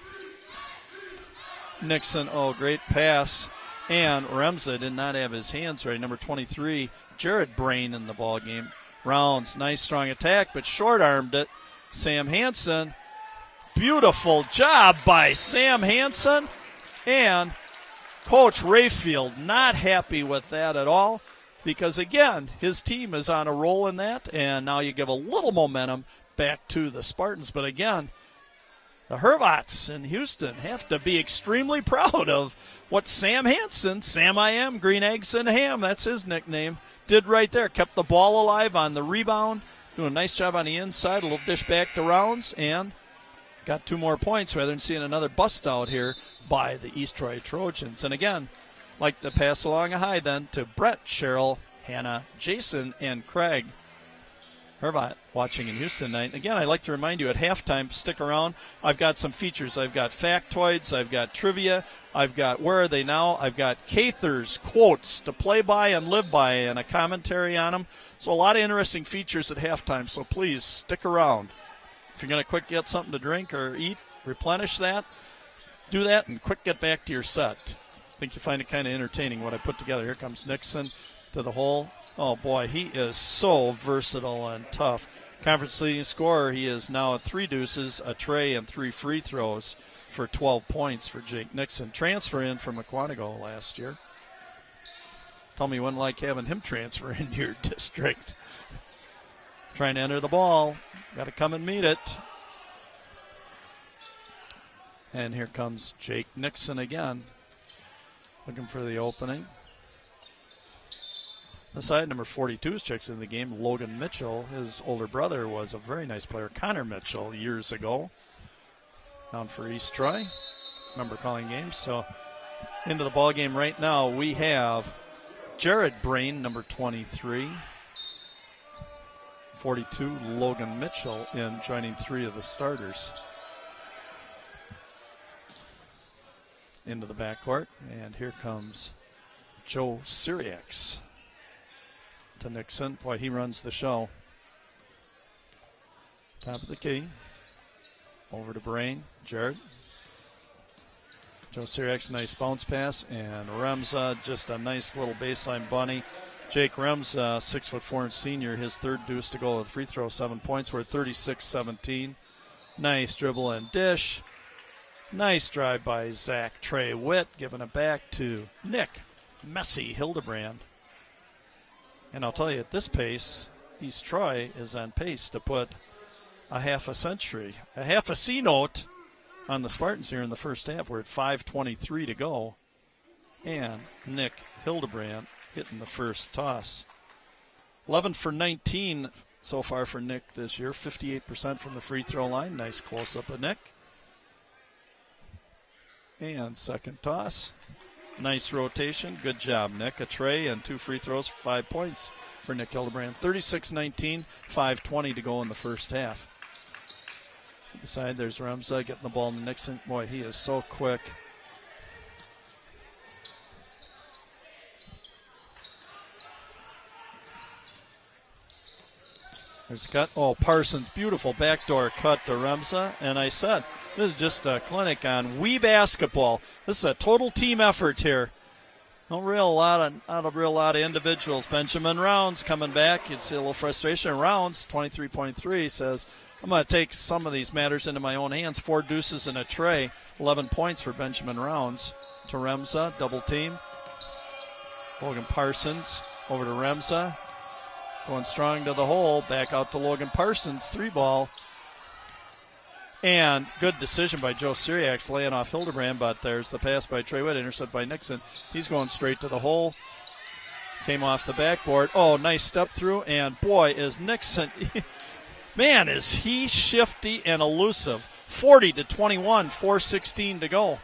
Nixon, great pass. And Remza did not have his hands right. Number 23, Jared Brain in the ball game. Rounds, nice strong attack, but short-armed it. Sam Hansen, beautiful job by Sam Hansen. And Coach Rayfield not happy with that at all because, again, his team is on a roll in that, and now you give a little momentum back to the Spartans. But, again, the Hervots in Houston have to be extremely proud of what Sam Hansen, Sam I Am, Green Eggs and Ham, that's his nickname, did right there. Kept the ball alive on the rebound, doing a nice job on the inside, a little dish back to Rounds, and got 2 more points rather than seeing another bust out here by the East Troy Trojans. And again, like to pass along a hi then to Brett, Cheryl, Hannah, Jason, and Craig. Hervat watching in Houston tonight. Again, I'd like to remind you at halftime, stick around. I've got some features. I've got factoids. I've got trivia. I've got Where Are They Now? I've got Cather's quotes to play by and live by and a commentary on them. So a lot of interesting features at halftime, so please stick around. If you're going to quick get something to drink or eat, replenish that, do that, and quick get back to your set. I think you find it kind of entertaining what I put together. Here comes Nixon to the hole. Oh, boy, he is so versatile and tough. Conference leading scorer, he is now at 3 deuces, a tray, and 3 free throws for 12 points for Jake Nixon. Transfer in from Aquanago last year. Tell me you wouldn't like having him transfer into your district. Trying to enter the ball. Got to come and meet it. And here comes Jake Nixon again. Looking for the opening. The side, number 42 checks in the game. Logan Mitchell, his older brother, was a very nice player. Connor Mitchell, years ago. Down for East Troy. Remember calling games. So into the ball game right now, we have Jared Brain, number 23. 42, Logan Mitchell in, joining 3 of the starters. Into the backcourt, and here comes Joe Syriacs to Nixon. Boy, he runs the show. Top of the key. Over to Brain. Jared. Joe Syriacs, nice bounce pass, and Remza, just a nice little baseline bunny. Jake Remza, 6'4" senior, his 3rd deuce to go with free throw, 7 points. We're at 36-17. Nice dribble and dish. Nice drive by Zach Trey Witt, giving it back to Nick Messy Hildebrand. And I'll tell you, at this pace, East Troy is on pace to put a half a C-note on the Spartans here in the first half. We're at 5:23 to go. And Nick Hildebrand hitting the first toss. 11 for 19 so far for Nick this year. 58% from the free throw line. Nice close-up of Nick. And second toss. Nice rotation. Good job, Nick. A tray and 2 free throws for 5 points for Nick Hildebrand. 36-19, 5:20 to go in the first half. At the side, there's Remza getting the ball to Nixon. Boy, he is so quick. There's a cut. Oh, Parsons, beautiful backdoor cut to Remza. And I said, this is just a clinic on wee basketball. This is a total team effort here. Not a real lot of individuals. Benjamin Rounds coming back. You'd see a little frustration. Rounds, 23.3, says, I'm going to take some of these matters into my own hands. 4 deuces and a tray. 11 points for Benjamin Rounds. To Remza, double team. Logan Parsons over to Remza. Going strong to the hole, back out to Logan Parsons, 3-ball. And good decision by Joe Syriacs, laying off Hildebrand, but there's the pass by Trey Witt, intercepted by Nixon. He's going straight to the hole. Came off the backboard. Oh, nice step through, and boy, is Nixon, man, is he shifty and elusive. 40-21, 4:16 to go.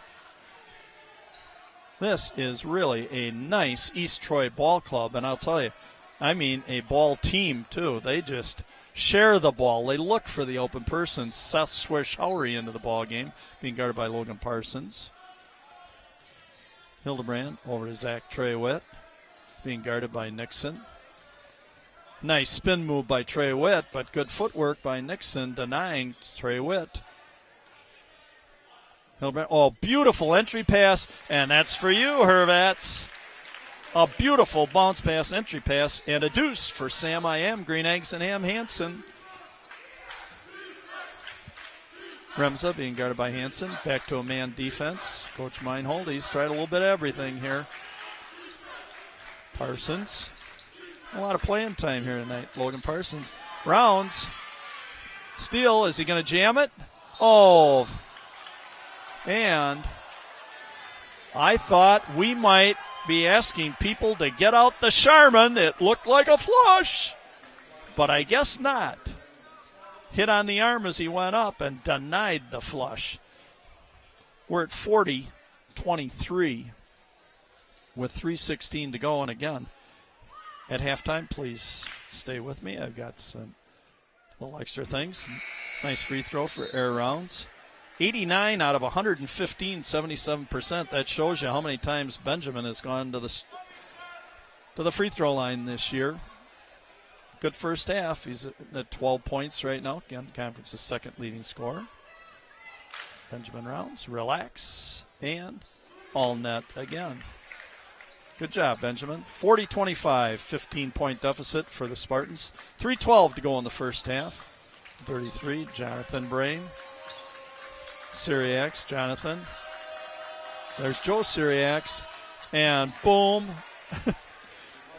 This is really a nice East Troy ball club, and I'll tell you, I mean a ball team, too. They just share the ball. They look for the open person. Seth Swish-Howery into the ball game, being guarded by Logan Parsons. Hildebrand over to Zach Trey Witt. being guarded by Nixon. Nice spin move by Trey Witt, but good footwork by Nixon denying Trey Witt. Oh, beautiful entry pass, and that's for you, Hervats. A beautiful bounce pass, entry pass, and a deuce for Sam I Am, Green Eggs and Ham Hansen. Remza being guarded by Hansen. Back to a man defense. Coach Meinhold, he's tried a little bit of everything here. Parsons. A lot of playing time here tonight. Logan Parsons. Rounds. Steal. Is he going to jam it? Oh. And I thought we might be asking people to get out the Charmin. It looked like a flush, but I guess not. Hit on the arm as he went up and denied the flush. We're at 40-23 with 3:16 to go. And again, at halftime, please stay with me. I've got some little extra things. Nice free throw for air rounds. 89 out of 115, 77%. That shows you how many times Benjamin has gone to the free throw line this year. Good first half. He's at 12 points right now. Again, conference's second leading scorer. Benjamin Rounds, relax, and all net again. Good job, Benjamin. 40-25, 15-point deficit for the Spartans. 3:12 to go in the first half. 33, Jonathan Brain. Syriacs, Jonathan. There's Joe Syriacs. And boom.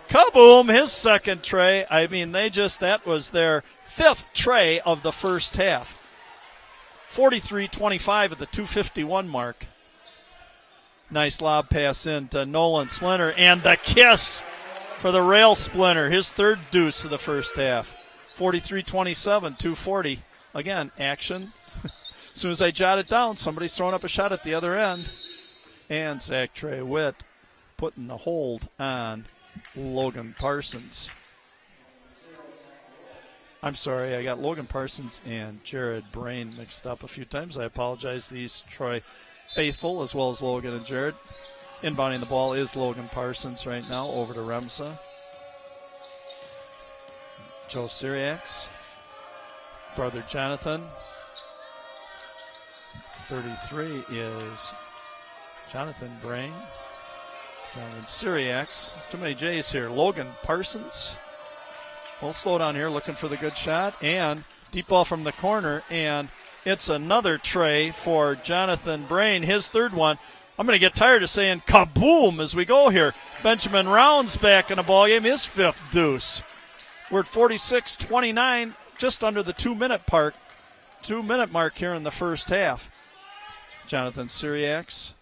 Kaboom, his second tray. I mean, that was their fifth tray of the first half. 43-25 at the 2:51 mark. Nice lob pass in to Nolan Splinter. And the kiss for the rail Splinter. His third deuce of the first half. 43-27, 2:40. Again, action. As soon as I jot it down, somebody's throwing up a shot at the other end. And Zach Trey Witt putting the hold on Logan Parsons. I'm sorry, I got Logan Parsons and Jared Brain mixed up a few times. I apologize. These Troy faithful as well as Logan and Jared. Inbounding the ball is Logan Parsons right now over to Remsa. Joe Syriacs. Brother Jonathan. 33 is Jonathan Brain. Jonathan Syriacs. There's too many J's here. Logan Parsons. We'll slow down here, looking for the good shot. And deep ball from the corner. And it's another tray for Jonathan Brain. His third one. I'm going to get tired of saying kaboom as we go here. Benjamin Rounds back in the ballgame. His fifth deuce. We're at 46-29, just under the 2-minute mark. 2-minute mark here in the first half. Jonathan Syriacs.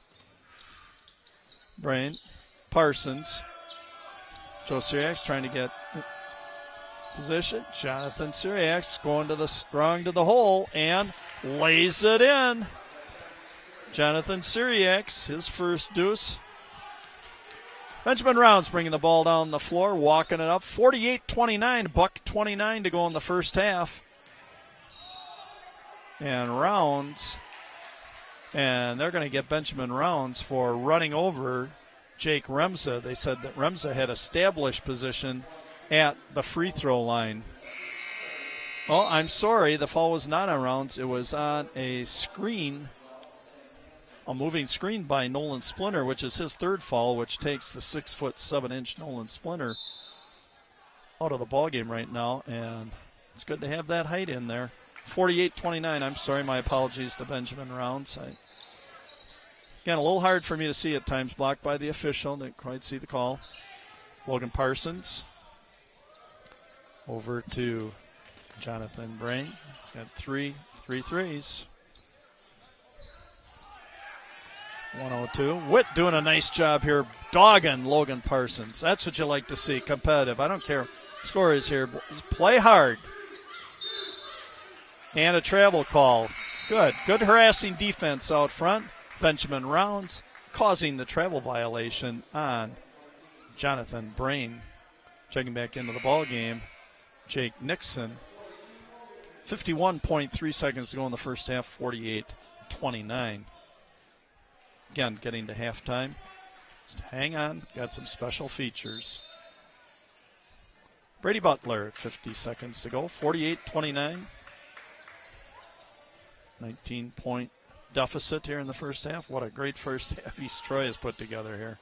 Brain. Parsons. Joe Syriacs trying to get position. Jonathan Syriacs going to the strong to the hole and lays it in. Jonathan Syriacs, his first deuce. Benjamin Rounds bringing the ball down the floor, walking it up. 48-29, $1:29 to go in the first half. And Rounds, and they're going to get Benjamin Rounds for running over Jake Remza. They said that Remza had established position at the free throw line. Oh, I'm sorry, the foul was not on Rounds. It was on a screen, a moving screen by Nolan Splinter, which is his third foul, which takes the 6'7" Nolan Splinter out of the ballgame right now, and it's good to have that height in there. 48-29, I'm sorry, my apologies to Benjamin Rounds. Again, a little hard for me to see at times, blocked by the official, didn't quite see the call. Logan Parsons over to Jonathan Brain. He's got three threes. 102. Witt doing a nice job here, dogging Logan Parsons. That's what you like to see, competitive. I don't care. Score is here. Just play hard. And a travel call. Good harassing defense out front. Benjamin Rounds causing the travel violation on Jonathan Brain. Checking back into the ball game, Jake Nixon. 51.3 seconds to go in the first half, 48-29. Again, getting to halftime. Just hang on, got some special features. Brady Butler at 50 seconds to go. 48-29. 19-point deficit here in the first half. What a great first half East Troy has put together here.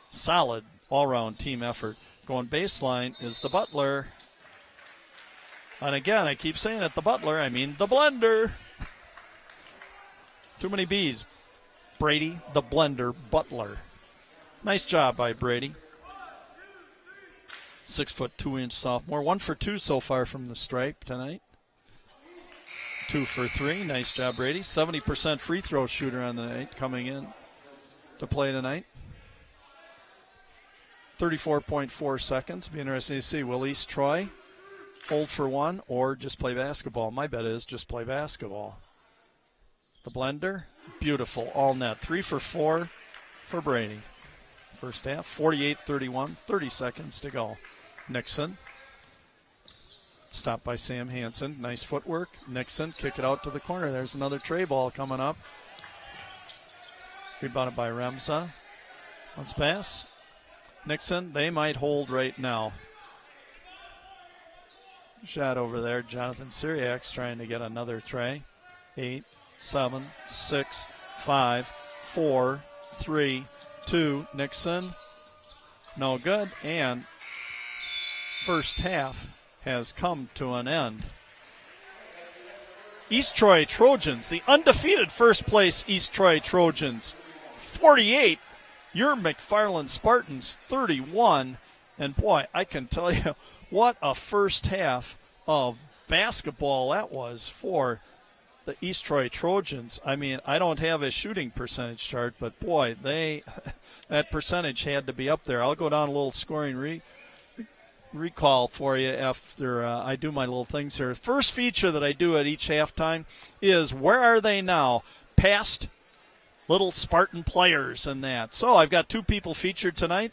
Solid all-around team effort. Going baseline is the Butler. And again, I keep saying it, the Butler, I mean the blender. Too many B's. Brady, the blender, Butler. Nice job by Brady. 6'2" sophomore. 1 for 2 so far from the stripe tonight. 2 for 3. Nice job, Brady. 70% free throw shooter on the night coming in to play tonight. 34.4 seconds. Be interesting to see. Will East Troy hold for one or just play basketball? My bet is just play basketball. The blender, beautiful. All net. 3 for 4 for Brady. First half, 48-31. 30 seconds to go. Nixon. Stopped by Sam Hansen. Nice footwork. Nixon, kick it out to the corner. There's another tray ball coming up. Rebounded by Remza. Let's pass. Nixon, they might hold right now. Shot over there. Jonathan Syriak's trying to get another tray. 8, 7, 6, 5, 4, 3, 2. Nixon. No good. And first half has come to an end. East Troy Trojans, the undefeated first place East Troy Trojans, 48. Your McFarland Spartans, 31. And boy, I can tell you what a first half of basketball that was for the East Troy Trojans. I mean, I don't have a shooting percentage chart, but boy, that percentage had to be up there. I'll go down a little scoring recall for you after I do my little things here. First feature that I do at each halftime is where are they now? Past little Spartan players and that. So I've got 2 people featured tonight.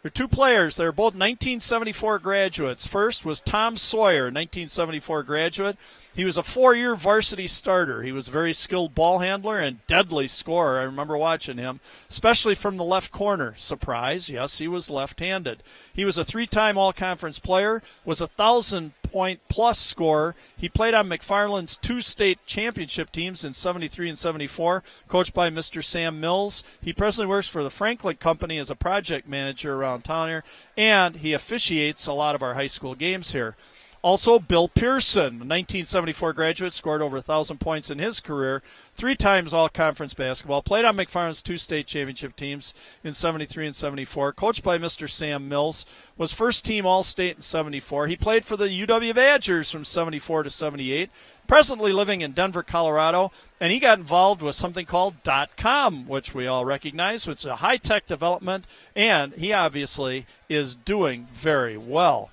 They're 2 players. They're both 1974 graduates. First was Tom Sawyer, 1974 graduate. He was a 4-year varsity starter. He was a very skilled ball handler and deadly scorer. I remember watching him, especially from the left corner. Surprise, yes, he was left-handed. He was a 3-time all-conference player, was a 1,000-point-plus scorer. He played on McFarland's 2 state championship teams in 73 and 74, coached by Mr. Sam Mills. He presently works for the Franklin Company as a project manager around town here, and he officiates a lot of our high school games here. Also, Bill Pearson, 1974 graduate, scored over 1,000 points in his career, 3 times all-conference basketball, played on McFarland's 2 state championship teams in 73 and 74, coached by Mr. Sam Mills, was first-team All-State in 74. He played for the UW Badgers from 74 to 78, presently living in Denver, Colorado, and he got involved with something called .com, which we all recognize, which is a high-tech development, and he obviously is doing very well.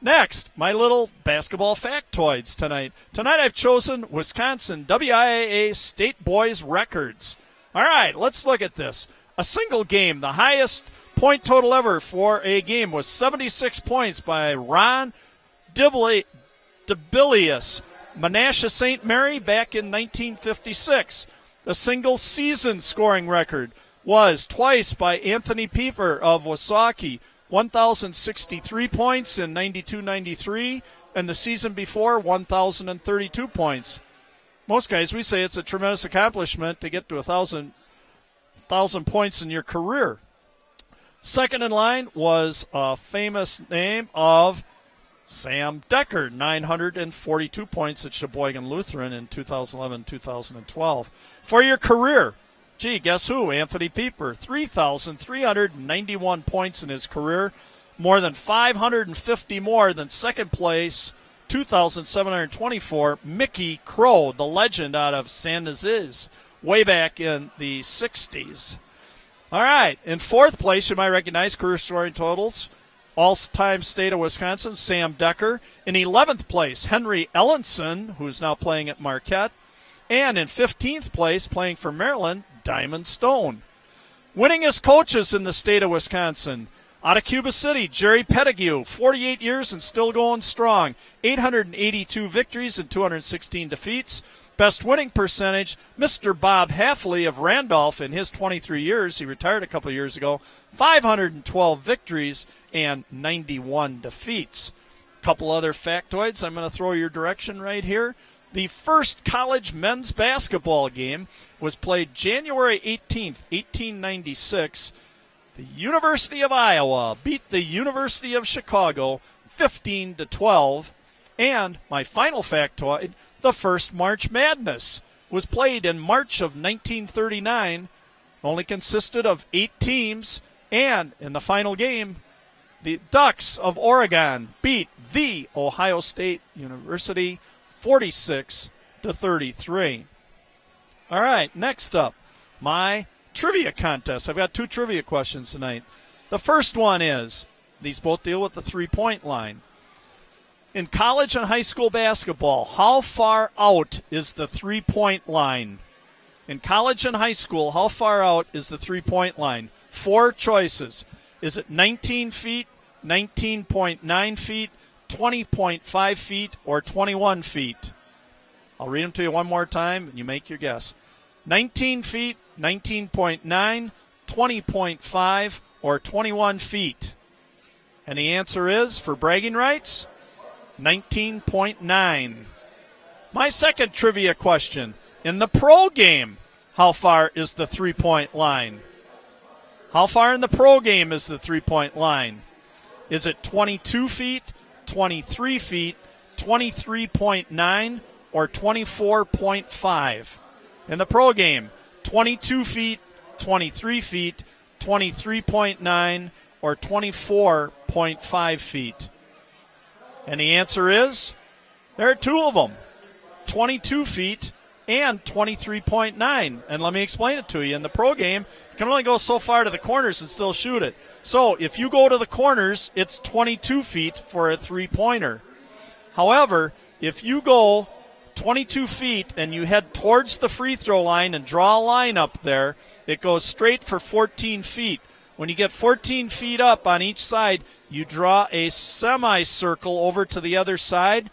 Next, my little basketball factoids tonight. Tonight I've chosen Wisconsin WIAA State Boys records. All right, let's look at this. A single game, the highest point total ever for a game was 76 points by Ron Debilius, Menasha St. Mary back in 1956. The single season scoring record was twice by Anthony Pieper of Wasaukie, 1,063 points in 92-93, and the season before, 1,032 points. Most guys, we say it's a tremendous accomplishment to get to 1,000 points in your career. Second in line was a famous name of Sam Decker, 942 points at Sheboygan Lutheran in 2011-2012. For your career, gee, guess who? Anthony Pieper, 3,391 points in his career, more than 550 more than second place, 2,724, Mickey Crow, the legend out of San Ysaias, way back in the 60s. All right, in fourth place, you might recognize career scoring totals, all-time state of Wisconsin, Sam Decker. In 11th place, Henry Ellenson, who's now playing at Marquette. And in 15th place, playing for Maryland, Diamond Stone. Winningest coaches in the state of Wisconsin. Out of Cuba City, Jerry Pettigrew, 48 years and still going strong. 882 victories and 216 defeats. Best winning percentage, Mr. Bob Halfley of Randolph in his 23 years. He retired a couple years ago. 512 victories, and 91 defeats. A couple other factoids I'm going to throw your direction right here. The first college men's basketball game was played January 18th, 1896. The University of Iowa beat the University of Chicago 15-12. And my final factoid, the first March Madness was played in March of 1939. Only consisted of 8 teams. And in the final game, the Ducks of Oregon beat the Ohio State University 46-33. All right, next up, my trivia contest. I've got 2 trivia questions tonight. The first one is, these both deal with the three-point line. In college and high school basketball, how far out is the three-point line? In college and high school, how far out is the three-point line? 4 choices. Is it 19 feet, 19.9 feet, 20.5 feet, or 21 feet? I'll read them to you one more time, and you make your guess. 19 feet, 19.9, 20.5, or 21 feet. And the answer is, for bragging rights, 19.9. My second trivia question. In the pro game, how far is the three-point line? How far in the pro game is the three-point line? Is it 22 feet, 23 feet, 23.9, or 24.5? In the pro game, 22 feet, 23 feet, 23.9, or 24.5 feet. And the answer is, there are 2 of them, 22 feet and 23.9. And let me explain it to you. In the pro game, you can only go so far to the corners and still shoot it. So if you go to the corners, it's 22 feet for a three-pointer. However, if you go 22 feet and you head towards the free throw line and draw a line up there, it goes straight for 14 feet. When you get 14 feet up on each side, you draw a semicircle over to the other side,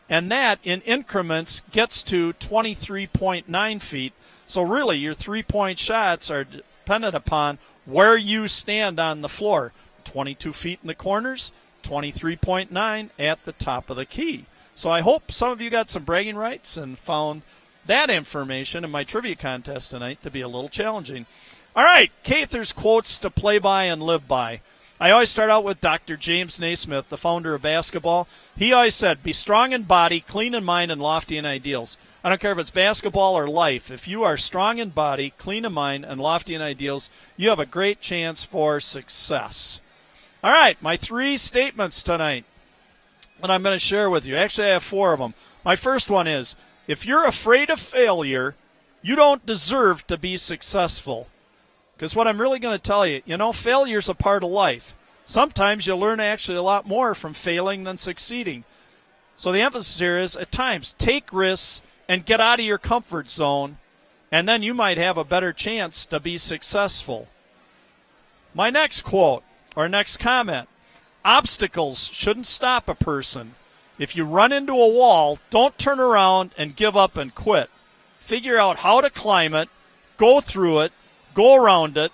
and that, in increments, gets to 23.9 feet. So really, your three-point shots are dependent upon where you stand on the floor. 22 feet in the corners, 23.9 at the top of the key. So I hope some of you got some bragging rights and found that information in my trivia contest tonight to be a little challenging. All right, Cather's quotes to play by and live by. I always start out with Dr. James Naismith, the founder of basketball. He always said, be strong in body, clean in mind, and lofty in ideals. I don't care if it's basketball or life. If you are strong in body, clean in mind, and lofty in ideals, you have a great chance for success. All right, my 3 statements tonight that I'm going to share with you. Actually, I have 4 of them. My first one is, if you're afraid of failure, you don't deserve to be successful. Because what I'm really going to tell you, failure's a part of life. Sometimes you'll learn actually a lot more from failing than succeeding. So the emphasis here is, at times, take risks and get out of your comfort zone, and then you might have a better chance to be successful. My next quote, or next comment, obstacles shouldn't stop a person. If you run into a wall, don't turn around and give up and quit. Figure out how to climb it, go through it, go around it,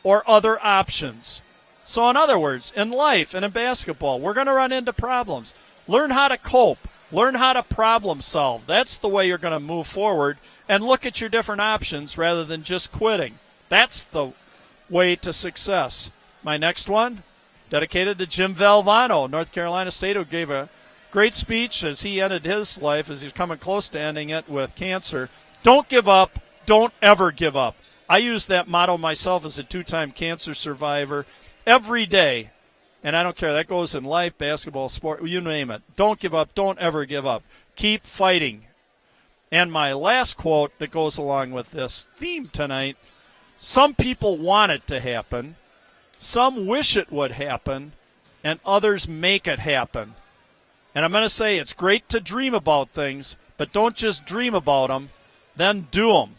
or other options. So in other words, in life and in basketball, we're going to run into problems. Learn how to cope. Learn how to problem solve. That's the way you're going to move forward, and look at your different options rather than just quitting. That's the way to success. My next one, dedicated to Jim Valvano, North Carolina State, who gave a great speech as he ended his life, as he's coming close to ending it with cancer. Don't give up. Don't ever give up. I use that motto myself as a 2-time cancer survivor every day. And I don't care. That goes in life, basketball, sport, you name it. Don't give up. Don't ever give up. Keep fighting. And my last quote that goes along with this theme tonight, some people want it to happen, some wish it would happen, and others make it happen. And I'm going to say it's great to dream about things, but don't just dream about them, then do them.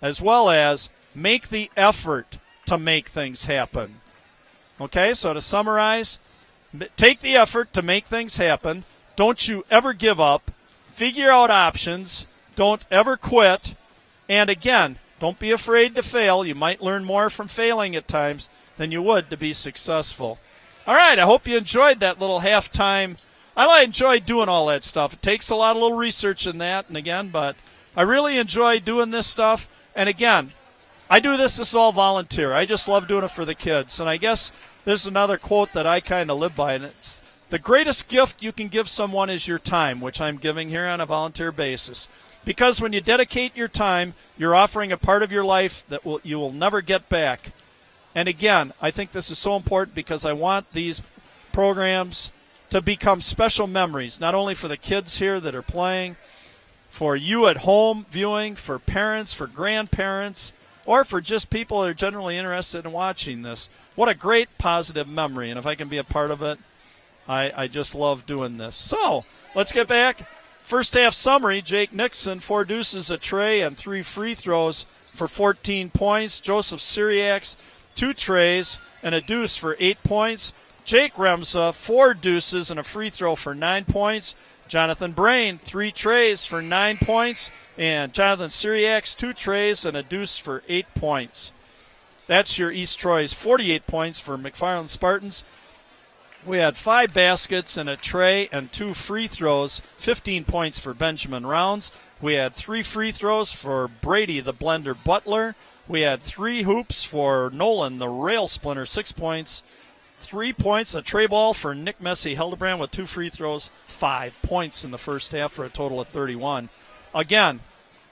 As well as make the effort to make things happen. Okay, so to summarize, take the effort to make things happen. Don't you ever give up. Figure out options. Don't ever quit. And again, don't be afraid to fail. You might learn more from failing at times than you would to be successful. All right, I hope you enjoyed that little halftime. I enjoy doing all that stuff. It takes a lot of little research in that, and again, but I really enjoy doing this stuff. And again, I do this is all volunteer. I just love doing it for the kids. And I guess there's another quote that I kind of live by, and it's the greatest gift you can give someone is your time, which I'm giving here on a volunteer basis. Because when you dedicate your time, you're offering a part of your life that you will never get back. And again, I think this is so important because I want these programs to become special memories, not only for the kids here that are playing, for you at home viewing, for parents, for grandparents, or for just people that are generally interested in watching this. What a great positive memory, and if I can be a part of it, I just love doing this. So, let's get back. First half summary, Jake Nixon, 4 deuces, a tray, and 3 free throws for 14 points. Joseph Syriacs, 2 trays and a deuce for 8 points. Jake Remsa, 4 deuces and a free throw for 9 points. Jonathan Brain, 3 trays for 9 points. And Jonathan Syriacs, 2 trays and a deuce for 8 points. That's your East Troy's 48 points for McFarland Spartans. We had 5 baskets and a tray and 2 free throws, 15 points for Benjamin Rounds. We had 3 free throws for Brady the Blender Butler. We had 3 hoops for Nolan the Rail Splinter, 6 points. 3 points, a tray ball for Nick Messi Hildebrand with 2 free throws, 5 points in the first half for a total of 31. Again,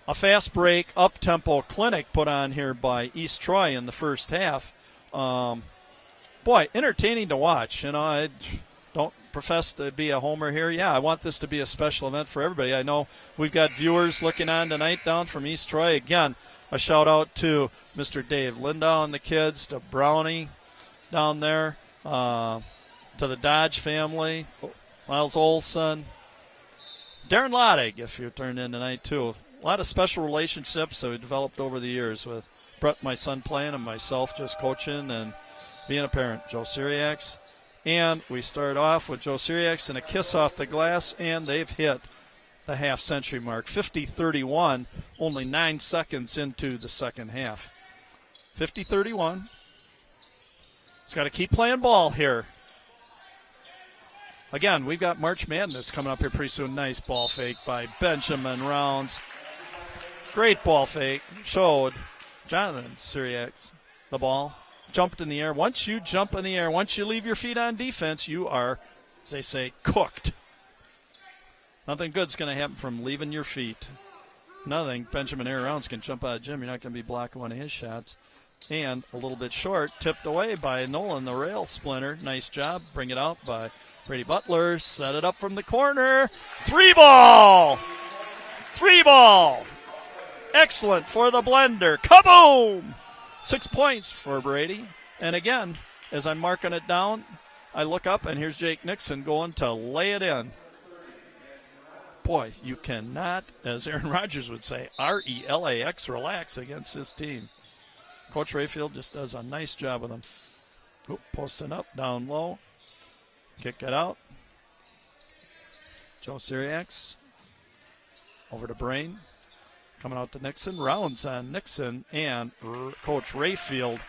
a fast break, up-tempo clinic put on here by East Troy in the first half. Boy, entertaining to watch. You know, I don't profess to be a homer here. Yeah, I want this to be a special event for everybody. I know we've got viewers looking on tonight down from East Troy. Again, a shout-out to Mr. Dave Lindahl and the kids, to Brownie down there, to the Dodge family, Miles Olson, Darren Loddig, if you turned in tonight, too. A lot of special relationships that we developed over the years with Brett, my son, playing, and myself just coaching and being a parent. Joe Syriacs. And we start off with Joe Syriacs and a kiss off the glass, and they've hit the half-century mark. 50-31, only 9 seconds into the second half. 50-31. He's got to keep playing ball here. Again, we've got March Madness coming up here pretty soon. Nice ball fake by Benjamin Rounds. Great ball fake. Showed Jonathan Syriacs the ball. Jumped in the air. Once you jump in the air, once you leave your feet on defense, you are, as they say, cooked. Nothing good's going to happen from leaving your feet. Nothing. Benjamin Rounds can jump out of the gym. You're not going to be blocking one of his shots. And a little bit short, tipped away by Nolan, the Rail Splinter. Nice job. Bring it out by Brady Butler. Set it up from the corner. 3-ball! 3-ball! Excellent for the Blender. Kaboom! 6 points for Brady. And again, as I'm marking it down, I look up, and here's Jake Nixon going to lay it in. Boy, you cannot, as Aaron Rodgers would say, R-E-L-A-X, relax against this team. Coach Rayfield just does a nice job with them. Oop, posting up, down low. Kick it out. Joe Syriacs. Over to Brain. Coming out to Nixon. Rounds on Nixon, and Coach Rayfield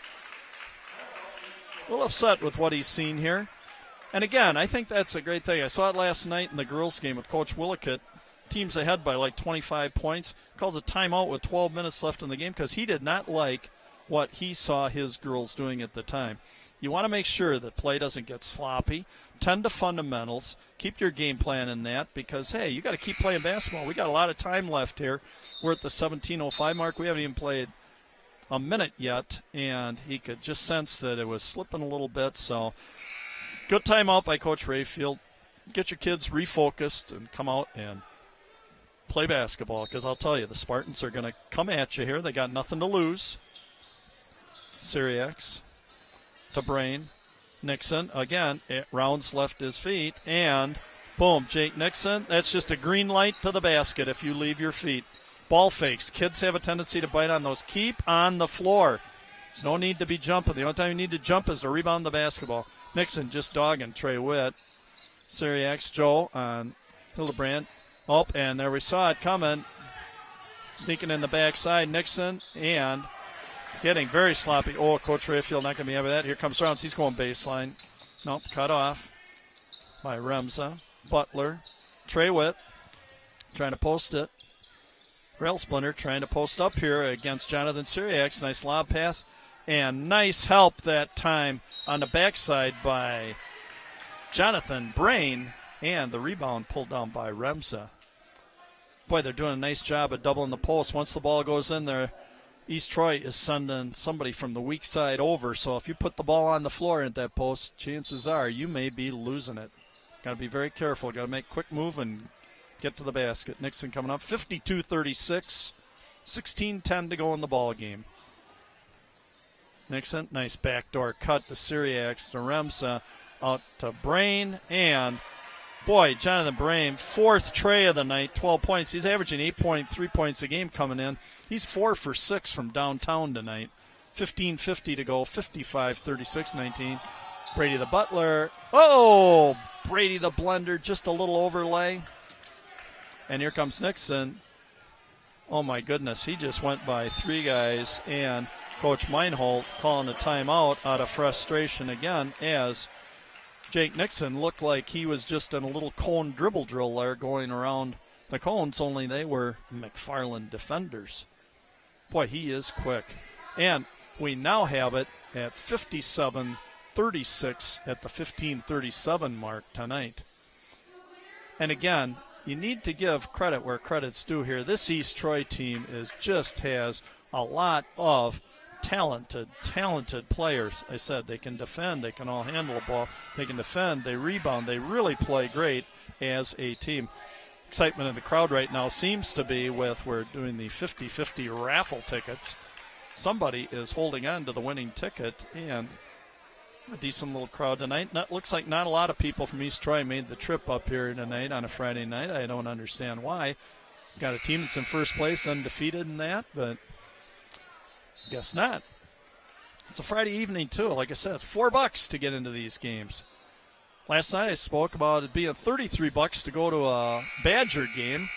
a little upset with what he's seen here. And again, I think that's a great thing. I saw it last night in the girls' game with Coach Willickett. Team's ahead by like 25 points. Calls a timeout with 12 minutes left in the game because he did not like what he saw his girls doing at the time. You want to make sure that play doesn't get sloppy. Tend to fundamentals. Keep your game plan in that because, hey, you got to keep playing basketball. We got a lot of time left here. We're at the 17:05 mark. We haven't even played a minute yet, and he could just sense that it was slipping a little bit. So good timeout by Coach Rayfield. Get your kids refocused and come out and play basketball because I'll tell you, the Spartans are going to come at you here. They got nothing to lose. Syriacs to Brain. Nixon, again, Rounds left his feet, and boom, Jake Nixon. That's just a green light to the basket if you leave your feet. Ball fakes. Kids have a tendency to bite on those. Keep on the floor. There's no need to be jumping. The only time you need to jump is to rebound the basketball. Nixon just dogging Trey Witt. Syriacs, Joe on Hildebrand. Oh, and there we saw it coming. Sneaking in the backside, Nixon, and Getting very sloppy. Oh, Coach Rayfield not going to be happy with that. Here comes Rounds. He's going baseline. Nope, cut off by Remsa. Butler. Trey Witt trying to post it. Rail Splinter trying to post up here against Jonathan Syriacs. Nice lob pass. And nice help that time on the backside by Jonathan Brain. And the rebound pulled down by Remsa. Boy, they're doing a nice job of doubling the post. Once the ball goes in there, East Troy is sending somebody from the weak side over. So if you put the ball on the floor at that post, chances are you may be losing it. Got to be very careful. Got to make a quick move and get to the basket. Nixon coming up, 52-36, 16-10 to go in the ball game. Nixon, nice backdoor cut to Syriacs, to Remsa, out to Brain, and boy, Jonathan Brain, fourth tray of the night, 12 points. He's averaging 8.3 points a game coming in. He's 4 for 6 from downtown tonight. 15:50 to go, 55-36-19. Brady the Butler. Oh, Brady the Blender, just a little overlay. And here comes Nixon. Oh, my goodness, he just went by 3 guys. And Coach Meinholt calling a timeout out of frustration again as Jake Nixon looked like he was just in a little cone dribble drill there going around the cones, only they were McFarland defenders. Boy, he is quick. And we now have it at 57-36 at the 15:37 mark tonight. And again, you need to give credit where credit's due here. This East Troy team just has a lot of talented players. I said they can defend, they can all handle the ball, they can defend, they rebound, they really play great as a team. Excitement in the crowd right now seems to be with, we're doing the 50-50 raffle tickets. Somebody is holding on to the winning ticket, and a decent little crowd tonight. Looks like not a lot of people from East Troy made the trip up here tonight on a Friday night. I don't understand why. Got a team that's in first place, undefeated in that, but guess not. It's a Friday evening, too. Like I said, it's $4 to get into these games. Last night I spoke about it being $33 to go to a Badger game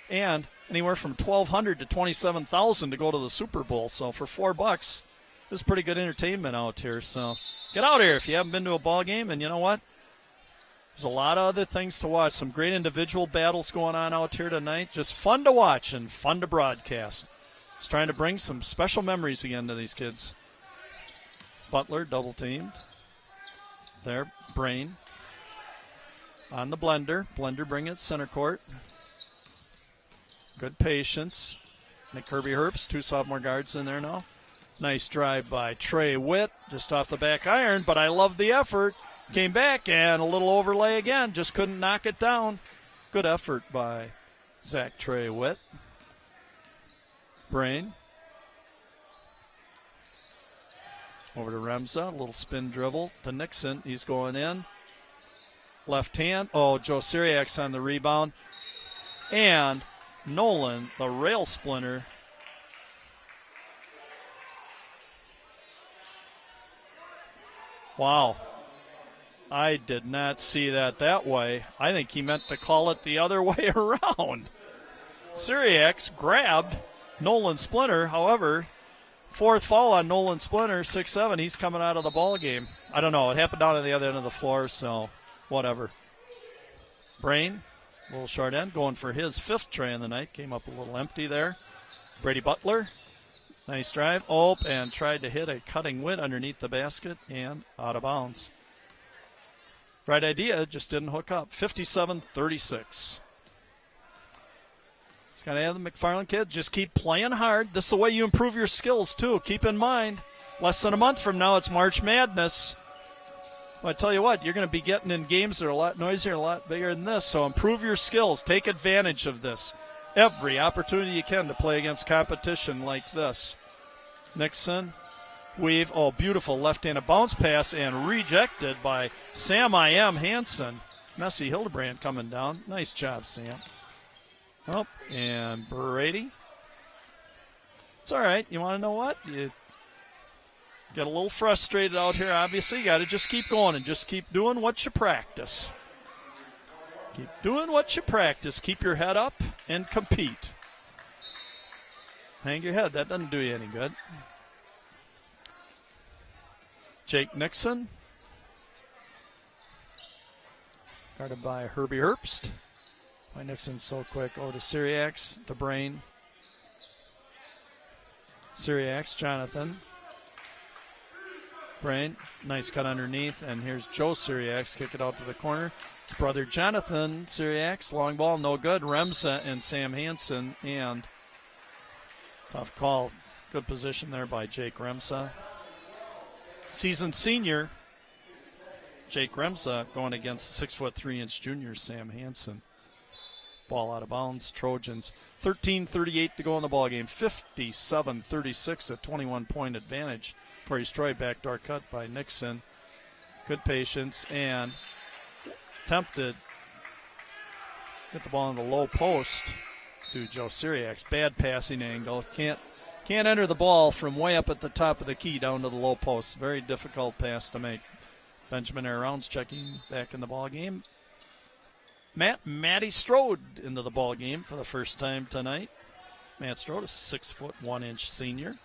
and anywhere from $1,200 to $27,000 to go to the Super Bowl. So for $4, this is pretty good entertainment out here. So get out here if you haven't been to a ball game. And you know what? There's a lot of other things to watch. Some great individual battles going on out here tonight. Just fun to watch and fun to broadcast. Just trying to bring some special memories again to these kids. Butler double teamed. There, Brain on the Blender. Blender bring it center court. Good patience. Nick Kirby Herbst, 2 sophomore guards in there now. Nice drive by Trey Witt, just off the back iron, but I love the effort. Came back and a little overlay again, just couldn't knock it down. Good effort by Zach Trey Witt. Brain. Over to Remsa, a little spin dribble to Nixon. He's going in. Left hand. Oh, Joe Syriacs on the rebound. And Nolan, the rail splinter. Wow. I did not see that way. I think he meant to call it the other way around. Syriacs grabbed Nolan Splinter. However, 4th foul on Nolan Splinter, 6'7". He's coming out of the ball game. I don't know. It happened down at the other end of the floor, so whatever. Brain, a little short end, going for his 5th tray in the night. Came up a little empty there. Brady Butler, nice drive. Oh, and tried to hit a cutting Witt underneath the basket and out of bounds. Right idea, just didn't hook up. 57-36. It's got to have the McFarland kids just keep playing hard. This is the way you improve your skills, too. Keep in mind, less than a month from now, it's March Madness. Well, I tell you what, you're going to be getting in games that are a lot noisier, a lot bigger than this. So improve your skills. Take advantage of this. Every opportunity you can to play against competition like this. Nixon, weave. Oh, beautiful left-handed bounce pass and rejected by Sam I.M. Hansen. Messi Hildebrand coming down. Nice job, Sam. Oh, and Brady. It's all right. You want to know what? You get a little frustrated out here, obviously. You got to just keep going and just keep doing what you practice. Keep doing what you practice. Keep your head up and compete. Hang your head. That doesn't do you any good. Jake Nixon. Guarded by Herbie Herbst. Why Nixon's so quick. Oh, to Syriacs, to Brain. Syriacs, Jonathan. Brain, nice cut underneath. And here's Joe Syriacs, kick it out to the corner. His brother Jonathan Syriacs, long ball, no good. Remsa and Sam Hansen, and tough call. Good position there by Jake Remsa. Seasoned senior Jake Remsa going against 6'3" junior Sam Hansen. Ball out of bounds. Trojans 13:38 to go in the ball game. 57-36, a 21-point advantage for East Troy. Backdoor cut by Nixon. Good patience and attempted get the ball in the low post to Joe Syriacs. Bad passing angle. Can't enter the ball from way up at the top of the key down to the low post. Very difficult pass to make. Benjamin Air Rounds checking back in the ball game. Matty Strode into the ball game for the first time tonight. Matt Strode, a 6'1" senior.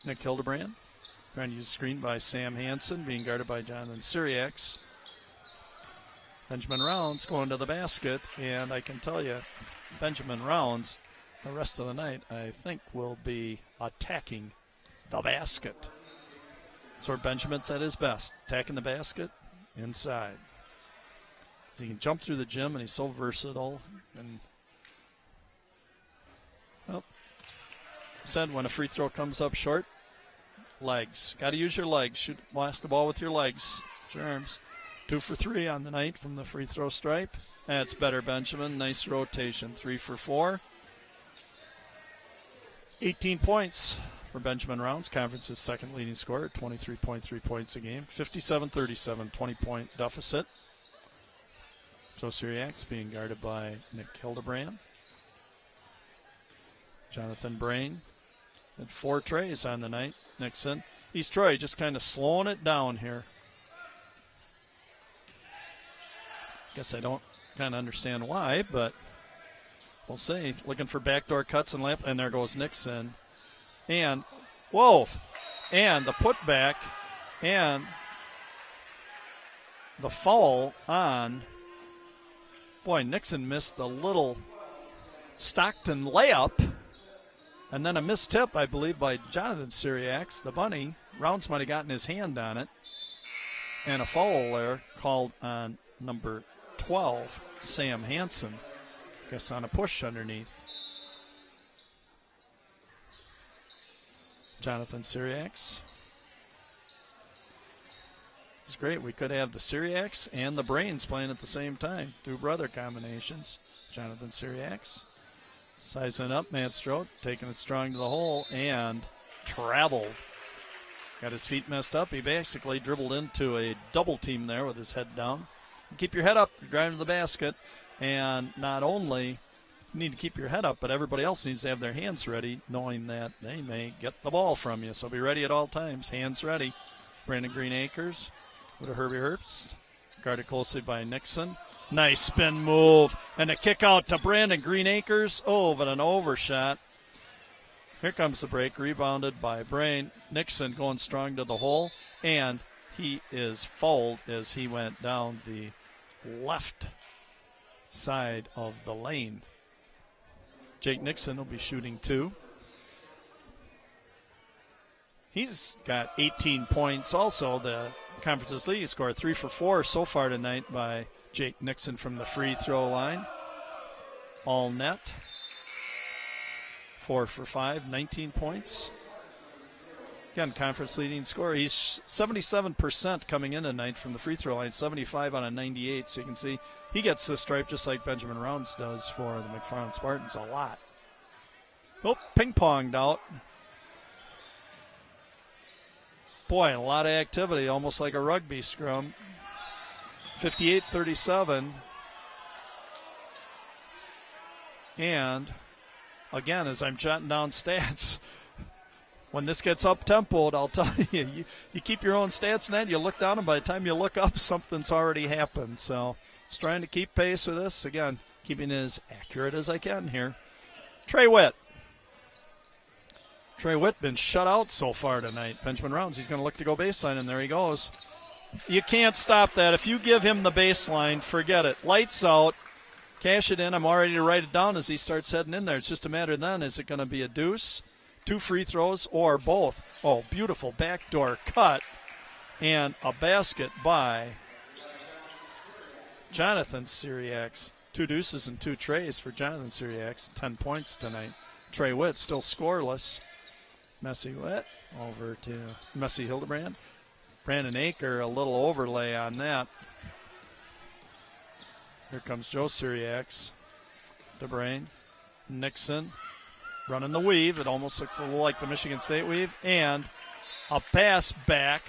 Nick Hildebrand trying to use screen by Sam Hansen, being guarded by Jonathan Syriacs. Benjamin Rounds going to the basket, and I can tell you, Benjamin Rounds, the rest of the night, I think will be attacking the basket. That's where Benjamin's at his best, attacking the basket inside. He can jump through the gym, and he's so versatile. And well, I said when a free throw comes up short, legs. Got to use your legs. Shoot basketball with your legs, your arms. 2 for 3 on the night from the free throw stripe. That's better, Benjamin. Nice rotation. 3 for 4. 18 points for Benjamin Rounds, conference's second leading scorer, 23.3 points a game. 57-37, 20-point deficit. Joe Syriacs being guarded by Nick Hildebrand. Jonathan Brain had 4 trays on the night. Nixon. East Troy just kind of slowing it down here. Guess I don't kind of understand why, but we'll see. Looking for backdoor cuts and lamp, and there goes Nixon. And, whoa, and the putback and the foul on, boy, Nixon missed the little Stockton layup, and then a missed tip, I believe, by Jonathan Syriacs, the bunny. Rounds might have gotten his hand on it. And a foul there called on number 12, Sam Hansen. Guess on a push underneath. Jonathan Syriacs. It's great. We could have the Syriacs and the Brains playing at the same time. 2 brother combinations. Jonathan Syriacs. Sizing up, Matt Strode, taking it strong to the hole, and traveled. Got his feet messed up. He basically dribbled into a double team there with his head down. Keep your head up. You're driving to the basket. And not only you need to keep your head up, but everybody else needs to have their hands ready, knowing that they may get the ball from you. So be ready at all times. Hands ready. Brandon Green Acres with a Herbie Herbst. Guarded closely by Nixon. Nice spin move. And a kick out to Brandon Green Acres. Oh, but an overshot. Here comes the break. Rebounded by Brain. Nixon going strong to the hole. And he is fouled as he went down the left side of the lane. Jake Nixon will be shooting 2. He's got 18 points also. The conference's lead scored 3 for 4 so far tonight by Jake Nixon from the free throw line. All net. 4 for 5, 19 points. Again, conference leading scorer. He's 77% coming in tonight from the free throw line, 75 on a 98. So you can see he gets the stripe just like Benjamin Rounds does for the McFarland Spartans a lot. Oh, ping-ponged out. Boy, a lot of activity, almost like a rugby scrum. 58-37. And, again, as I'm jotting down stats, when this gets up-tempoed, I'll tell you, you keep your own stats in that, you look down, and by the time you look up, something's already happened. So just trying to keep pace with this. Again, keeping it as accurate as I can here. Trey Witt. Trey Witt been shut out so far tonight. Benjamin Rounds, he's going to look to go baseline, and there he goes. You can't stop that. If you give him the baseline, forget it. Lights out. Cash it in. I'm all ready to write it down as he starts heading in there. It's just a matter then, is it going to be a deuce, 2 free throws, or both? Oh, beautiful backdoor cut and a basket by Jonathan Syriacs. 2 deuces and 2 trays for Jonathan Syriacs. 10 points tonight. Trey Witt still scoreless. Messi Witt over to Messi Hildebrand. Brandon Aker, a little overlay on that. Here comes Joe Syriacs. DeBrain. Nixon running the weave. It almost looks a little like the Michigan State weave. And a pass back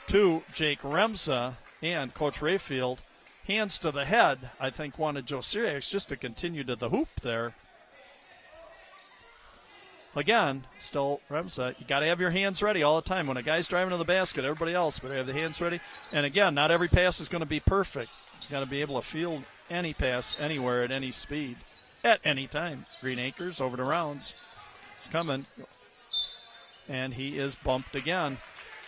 to Jake Remsa. And Coach Rayfield, hands to the head, I think wanted Joe Syriacs just to continue to the hoop there. Again, still Remsa, you got to have your hands ready all the time. When a guy's driving to the basket, everybody else better have the hands ready. And again, not every pass is going to be perfect. He's got to be able to field any pass anywhere at any speed at any time. Green Acres over to Rounds. It's coming. And he is bumped again.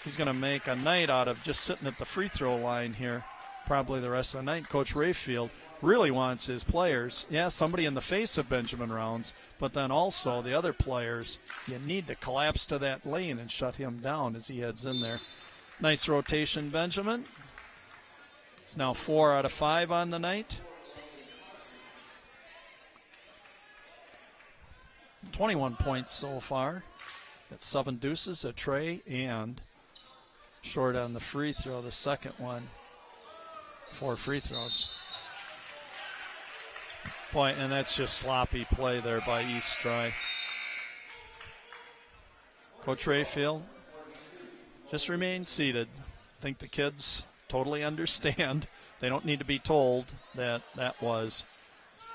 He's going to make a night out of just sitting at the free throw line here probably the rest of the night. Coach Rayfield really wants his players, somebody in the face of Benjamin Rounds, but then also the other players, you need to collapse to that lane and shut him down as he heads in there. Nice rotation, Benjamin. It's now 4 out of 5 on the night. 21 points so far. Got 7 deuces, a tray, and short on the free throw, the second one. 4 free throws. Boy, and that's just sloppy play there by East Troy. Coach Rayfield, just remain seated. I think the kids totally understand. They don't need to be told that that was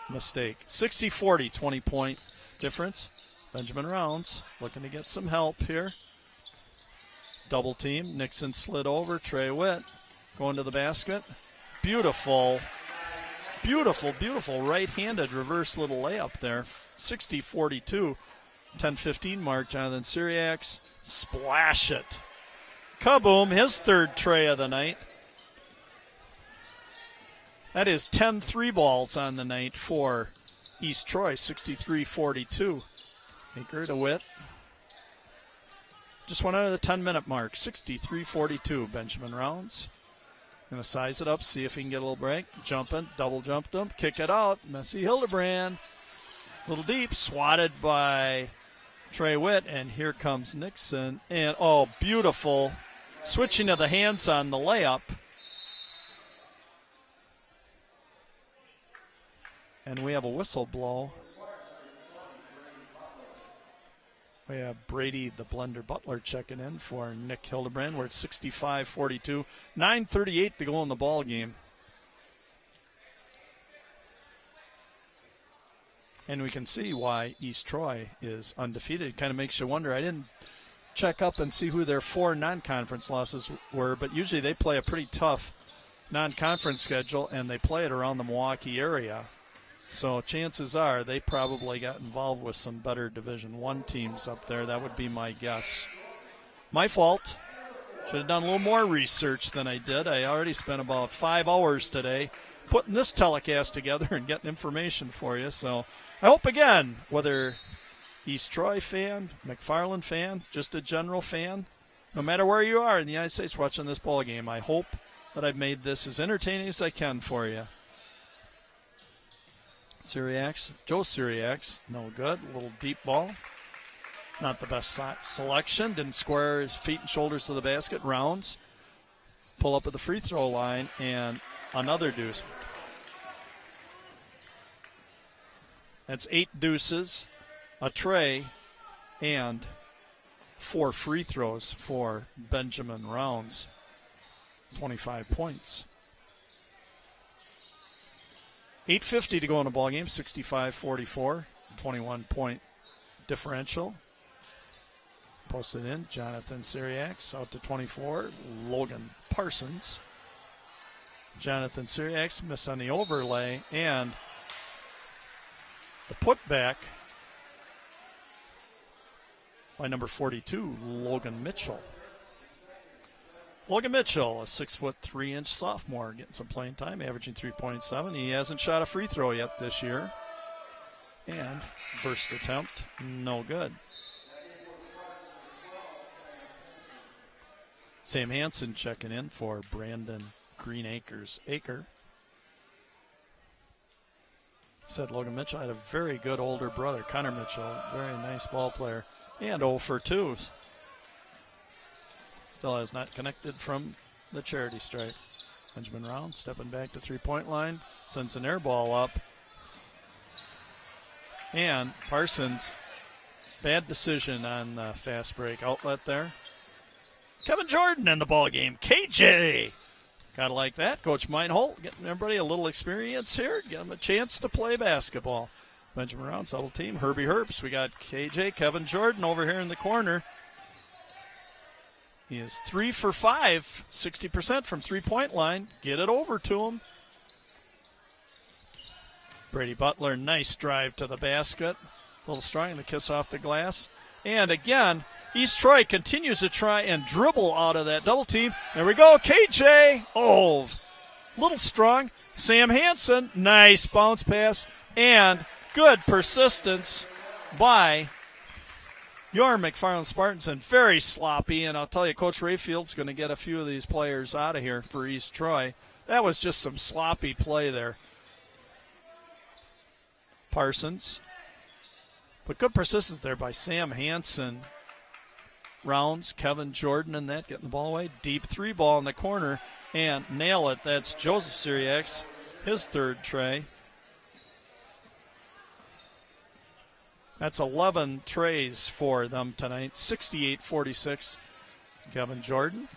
a mistake. 60-40, 20-point difference. Benjamin Rounds looking to get some help here. Double team. Nixon slid over. Trey Witt going to the basket. Beautiful right-handed reverse little layup there. 60-42. 10-15 mark. Jonathan Syriacs. Splash it. Kaboom. His third tray of the night. That is 10 3-balls on the night for East Troy. 63-42. Baker to Witt. Just went under the 10-minute mark. 63-42. Benjamin Rounds. Going to size it up, see if he can get a little break. Jumping, double jumped him, kick it out. Messi Hildebrand. Little deep, swatted by Trey Witt. And here comes Nixon. And, oh, beautiful. Switching to the hands on the layup. And we have a whistle blow. We have Brady, the blender Butler, checking in for Nick Hildebrand. We're at 65-42. 9:38 to go in the ball game. And we can see why East Troy is undefeated. It kind of makes you wonder. I didn't check up and see who their 4 non-conference losses were, but usually they play a pretty tough non-conference schedule, and they play it around the Milwaukee area. So chances are they probably got involved with some better Division I teams up there. That would be my guess. My fault. Should have done a little more research than I did. I already spent about 5 hours today putting this telecast together and getting information for you. So I hope, again, whether East Troy fan, McFarland fan, just a general fan, no matter where you are in the United States watching this ball game, I hope that I've made this as entertaining as I can for you. Syriacs, Joe Syriacs, no good. A little deep ball. Not the best selection. Didn't square his feet and shoulders to the basket. Rounds. Pull up at the free throw line, and another deuce. That's 8 deuces, a tray, and 4 free throws for Benjamin Rounds. 25 points. 8:50 to go in the ball game. 65-44. 21-point differential. Posted in. Jonathan Syriacs out to 24. Logan Parsons. Jonathan Syriacs missed on the overlay, and the putback by number 42, Logan Mitchell. Logan Mitchell, a 6'3" sophomore, getting some playing time, averaging 3.7. He hasn't shot a free throw yet this year. And first attempt, no good. Sam Hansen checking in for Brandon Greenacre. Said Logan Mitchell had a very good older brother, Connor Mitchell, very nice ball player, and 0 for 2. Still has not connected from the charity stripe. Benjamin Round stepping back to three-point line, sends an air ball up. And Parsons, bad decision on the fast break outlet there. Kevin Jordan in the ball game. KJ. Gotta like that. Coach Meinholt getting everybody a little experience here. Get them a chance to play basketball. Benjamin Round, double team. Herbie Herbst. We got KJ, Kevin Jordan over here in the corner. He is 3 for 5, 60% from three-point line. Get it over to him. Brady Butler, nice drive to the basket. A little strong, the kiss off the glass. And again, East Troy continues to try and dribble out of that double team. There we go, KJ. Oh, little strong. Sam Hansen, nice bounce pass. And good persistence by your McFarland Spartans, and very sloppy. And I'll tell you, Coach Rayfield's going to get a few of these players out of here for East Troy. That was just some sloppy play there. Parsons. But good persistence there by Sam Hansen. Rounds, Kevin Jordan in that, getting the ball away. Deep three ball in the corner, and nail it. That's Joseph Syriacs, his third tray. That's 11 trays for them tonight, 68-46. Kevin Jordan,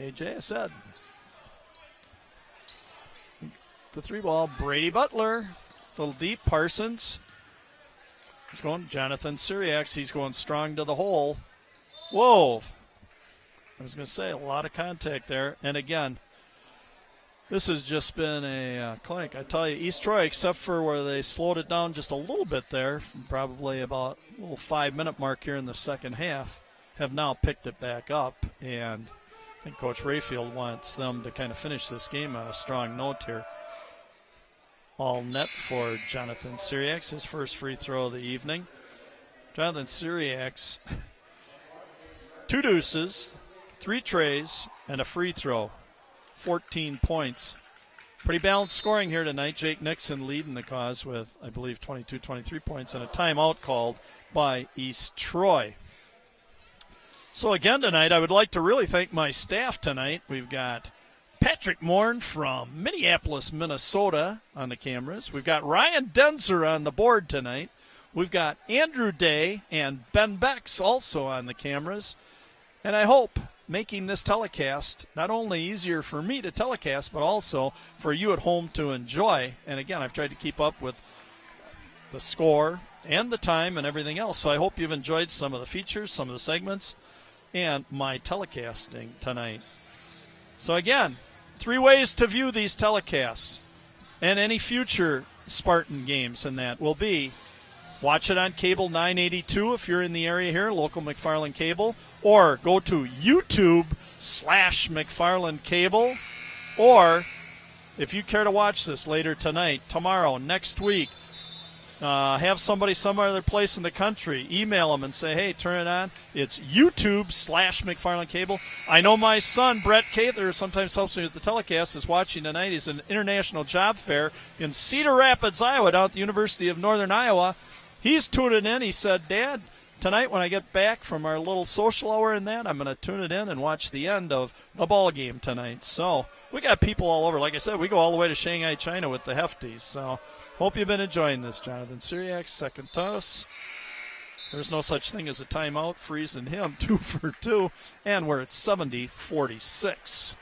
AJ, I said. The three ball, Brady Butler. Little deep, Parsons. He's going, Jonathan Syriacs. He's going strong to the hole. Whoa. I was going to say, a lot of contact there. And again, this has just been a clink. I tell you, East Troy, except for where they slowed it down just a little bit there, probably about a little 5-minute mark here in the second half, have now picked it back up. And I think Coach Rayfield wants them to kind of finish this game on a strong note here. All net for Jonathan Syriacs, his first free throw of the evening. Jonathan Syriacs, 2 deuces, 3 trays, and a free throw. 14 points. Pretty balanced scoring here tonight. Jake Nixon leading the cause with, I believe, 22, 23 points, and a timeout called by East Troy. So again tonight, I would like to really thank my staff tonight. We've got Patrick Morn from Minneapolis, Minnesota on the cameras. We've got Ryan Denzer on the board tonight. We've got Andrew Day and Ben Becks also on the cameras. And I hope making this telecast not only easier for me to telecast, but also for you at home to enjoy. And again, I've tried to keep up with the score and the time and everything else. So I hope you've enjoyed some of the features, some of the segments, and my telecasting tonight. So again, 3 ways to view these telecasts and any future Spartan games, and that will be watch it on Cable 982 if you're in the area here, local McFarland Cable, or go to YouTube/McFarland Cable, or if you care to watch this later tonight, tomorrow, next week, have somebody some other place in the country, email them and say, hey, turn it on. It's YouTube/McFarland Cable. I know my son, Brett Cather, sometimes helps me with the telecast, is watching tonight. He's an international job fair in Cedar Rapids, Iowa, down at the University of Northern Iowa. He's tuning in. He said, Dad, tonight when I get back from our little social hour and that, I'm going to tune it in and watch the end of the ball game tonight. So we got people all over. Like I said, we go all the way to Shanghai, China with the Hefties. So hope you've been enjoying this. Jonathan Syriac, second toss. There's no such thing as a timeout, freezing him 2 for 2, and we're at 70-46.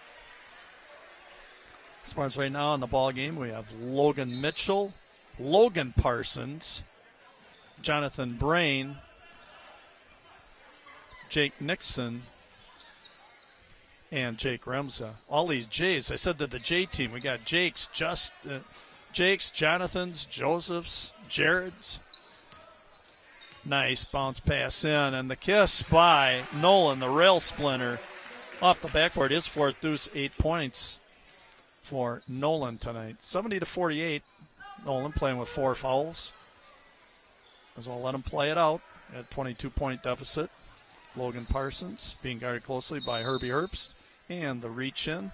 Spartans right now in the ball game. We have Logan Mitchell, Logan Parsons, Jonathan Brain, Jake Nixon, and Jake Remza. All these J's. I said that the J team. We got Jake's, Jake's, Jonathan's, Joseph's, Jared's, Nice bounce pass in, and the kiss by Nolan, the rail splinter, off the backboard. His fourth deuce, 8 points for Nolan tonight. 70-48. Nolan playing with 4 fouls. As well, let him play it out at 22-point deficit. Logan Parsons being guarded closely by Herbie Herbst, and the reach in.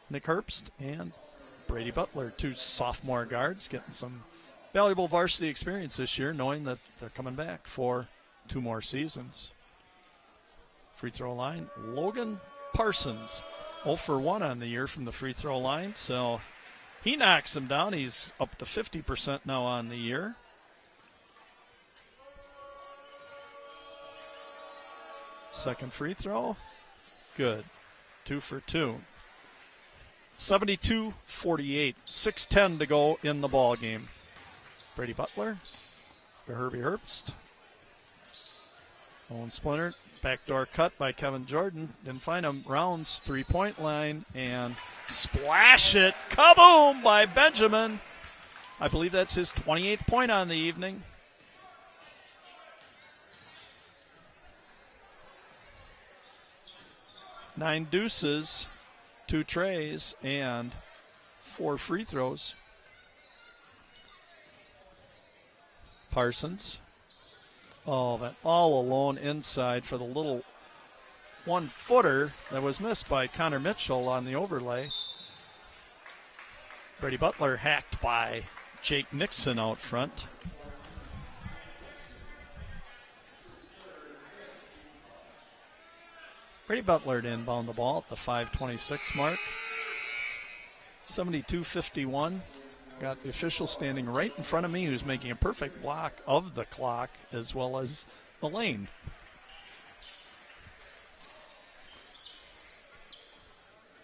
Nick Herbst and Brady Butler, 2 sophomore guards, getting some valuable varsity experience this year, knowing that they're coming back for 2 more seasons. Free throw line, Logan Parsons, 0 for 1 on the year from the free throw line, so he knocks him down. He's up to 50% now on the year. Second free throw, good, 2 for 2. 72-48, 6:10 to go in the ball game. Brady Butler to Herbie Herbst. Owen Splinter, backdoor cut by Kevin Jordan. Didn't find him. Rounds, 3-point line, and splash it. Kaboom by Benjamin. I believe that's his 28th point on the evening. Nine deuces, 2 trays, and 4 free throws. Parsons. Oh, that all alone inside for the little 1-footer that was missed by Connor Mitchell on the overlay. Brady Butler hacked by Jake Nixon out front. Brady Butler to inbound the ball at the 5:26 mark. 72-51. Got the official standing right in front of me who's making a perfect block of the clock as well as the lane.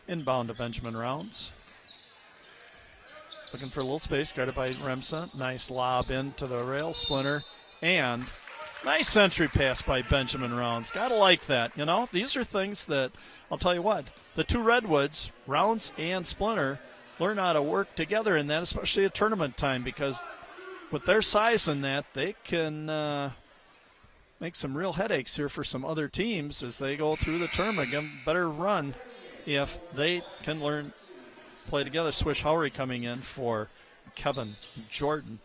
Inbound to Benjamin Rounds. Looking for a little space, guarded by Remsen. Nice lob into the rail splinter. And nice entry pass by Benjamin Rounds. Gotta like that. You know, these are things that, I'll tell you what, the 2 Redwoods, Rounds and Splinter, learn how to work together in that, especially at tournament time, because with their size in that, they can make some real headaches here for some other teams as they go through the tournament. Give them a better run if they can learn play together. Swish Howery coming in for Kevin Jordan.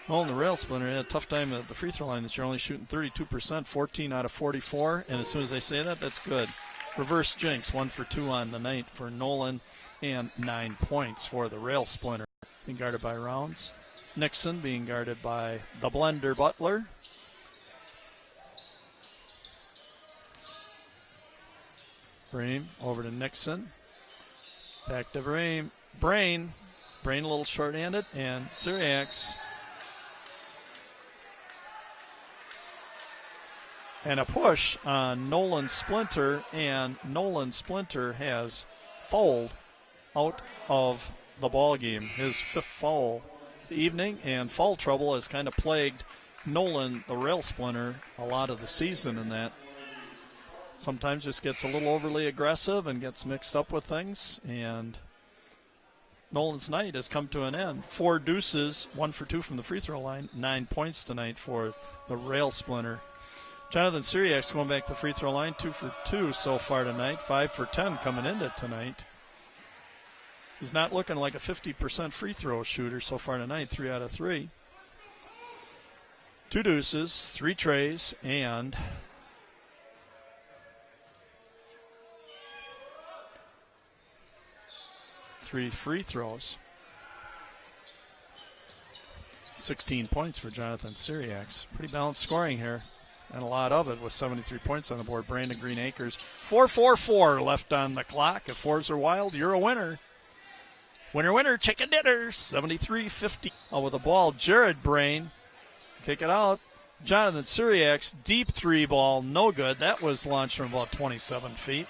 Well, in the rail splinter, had a tough time at the free throw line this year, only shooting 32%, 14 out of 44. And as soon as they say that, that's good. Reverse jinx, 1 for 2 on the night for Nolan, and 9 points for the rail splinter. Being guarded by Rounds. Nixon being guarded by the blender Butler. Bream over to Nixon. Back to Bream. Brain a little short-handed, and Syriacs. And a push on Nolan Splinter, and Nolan Splinter has fouled out of the ball game. His 5th foul of the evening, and foul trouble has kind of plagued Nolan, the rail splinter, a lot of the season in that. Sometimes just gets a little overly aggressive and gets mixed up with things, and Nolan's night has come to an end. 4 deuces, 1 for 2 from the free throw line, 9 points tonight for the rail splinter. Jonathan Syriacs going back to the free throw line, 2 for 2 so far tonight, 5 for 10 coming into tonight. He's not looking like a 50% free throw shooter so far tonight, 3 out of 3. 2 deuces, 3 trays, and three free throws. 16 points for Jonathan Syriacs. Pretty balanced scoring here, and a lot of it with 73 points on the board. Brandon Green Acres, 4:44 left on the clock. If 4s are wild, you're a winner. Winner, winner, chicken dinner, 73-50. Oh, with the ball, Jared Brain. Kick it out. Jonathan Syriacs, deep 3 ball, no good. That was launched from about 27 feet.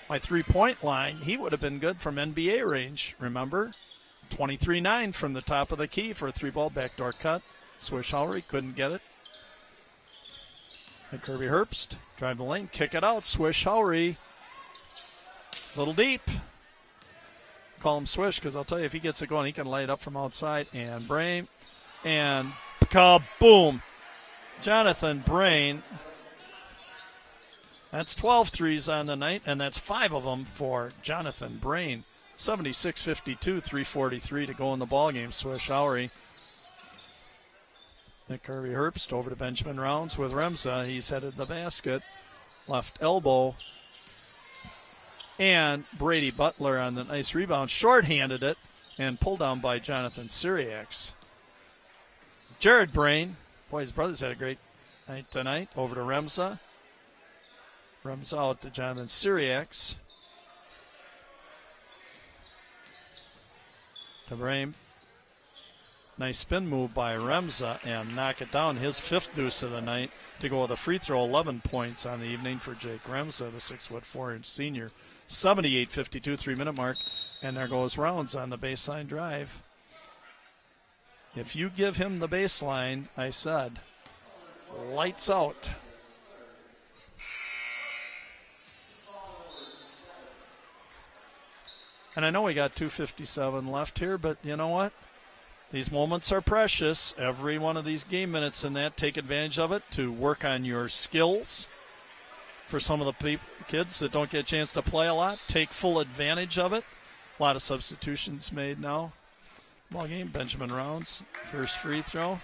My 3-point line, he would have been good from NBA range, remember? 23-9 from the top of the key for a 3-ball backdoor cut. Swish Howery couldn't get it. And Kirby Herbst, drive the lane, kick it out. Swish Howery, little deep. call him Swish, because I'll tell you, if he gets it going, he can light it up from outside. And Brain, and kaboom! Jonathan Brain. That's 12 threes on the night, and that's 5 of them for Jonathan Brain. 76-52, 3:43 to go in the ballgame. Swish Lowry. Nick Harvey-Herbst over to Benjamin Rounds with Remza. He's headed the basket. Left elbow. And Brady Butler on the nice rebound. Short-handed it and pulled down by Jonathan Syriacs. Jared Brain. Boy, his brothers had a great night tonight. Over to Remza. Remza out to Jonathan Syriacs. To Brain. Nice spin move by Remza and knock it down. His 5th deuce of the night to go with a free throw. 11 points on the evening for Jake Remza, the 6'4" senior. 78-52, 3-minute mark. And there goes Rounds on the baseline drive. If you give him the baseline, I said, lights out. And I know we got 2:57 left here, but you know what? These moments are precious. Every one of these game minutes in that, take advantage of it to work on your skills. For some of the kids that don't get a chance to play a lot, take full advantage of it. A lot of substitutions made now. Ball game, Benjamin Rounds, first free throw.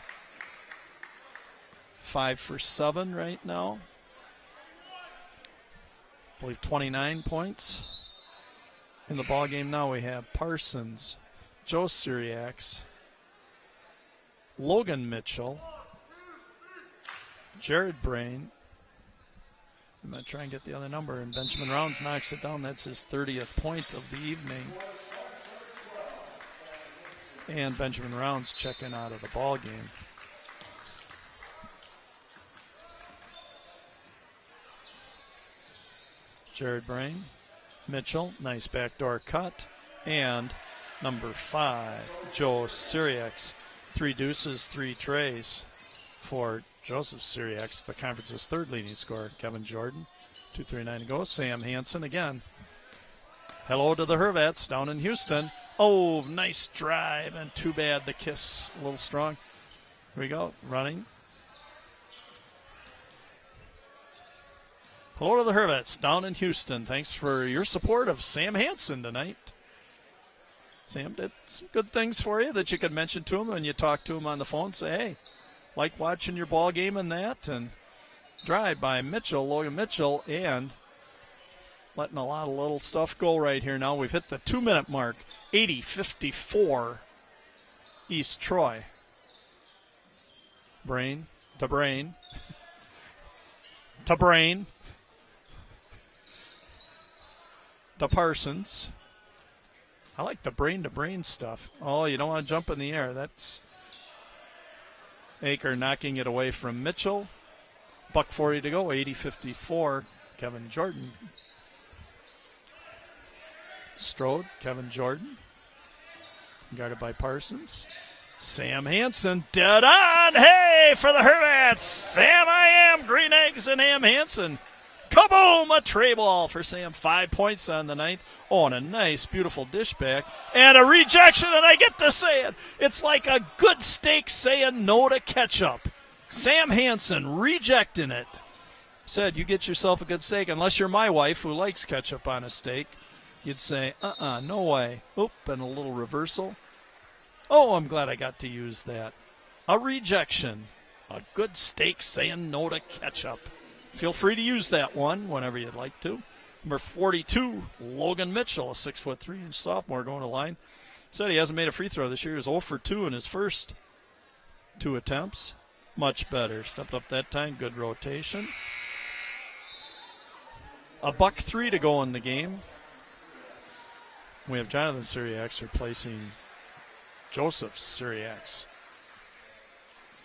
5 for 7 right now. I believe 29 points. In the ball game now we have Parsons, Joe Syriacs, Logan Mitchell, Jared Brain. I'm going to try and get the other number, and Benjamin Rounds knocks it down. That's his 30th point of the evening. And Benjamin Rounds checking out of the ball game. Jared Brain, Mitchell, nice backdoor cut, and number 5, Joe Syriacs. 3 deuces, 3 trays for Joseph Syriacs, the conference's 3rd leading scorer. Kevin Jordan, 2:39 to go. Sam Hansen again. Hello to the Hervats down in Houston. Oh, nice drive, and too bad the kiss a little strong. Here we go, running. Hello to the Hervats down in Houston. Thanks for your support of Sam Hansen tonight. Sam did some good things for you that you could mention to him when you talk to him on the phone. Say, hey, like watching your ball game and that. And drive by Mitchell, Logan Mitchell, and letting a lot of little stuff go right here now. We've hit the 2-minute mark. 80-54 East Troy. Brain to Brain. To Brain. To Parsons. I like the brain-to-brain stuff. Oh, you don't want to jump in the air. That's Aker knocking it away from Mitchell. $1:40 to go, 80-54. Kevin Jordan. Strode, Kevin Jordan. Guarded by Parsons. Sam Hansen, dead on. Hey, for the Hervats. Sam I am, Green Eggs and Ham Hansen. Kaboom! A tray ball for Sam. 5 points on the night. Oh, and a nice, beautiful dish back. And a rejection, and I get to say it. It's like a good steak saying no to ketchup. Sam Hansen rejecting it. Said, you get yourself a good steak. Unless you're my wife who likes ketchup on a steak, you'd say, no way. Oop, and a little reversal. Oh, I'm glad I got to use that. A rejection. A good steak saying no to ketchup. Feel free to use that one whenever you'd like to. Number 42, Logan Mitchell, a 6'3" sophomore going to line. Said he hasn't made a free throw this year. He's 0 for 2 in his first 2 attempts. Much better. Stepped up that time. Good rotation. $1:03 to go in the game. We have Jonathan Syriacs replacing Joseph Syriacs.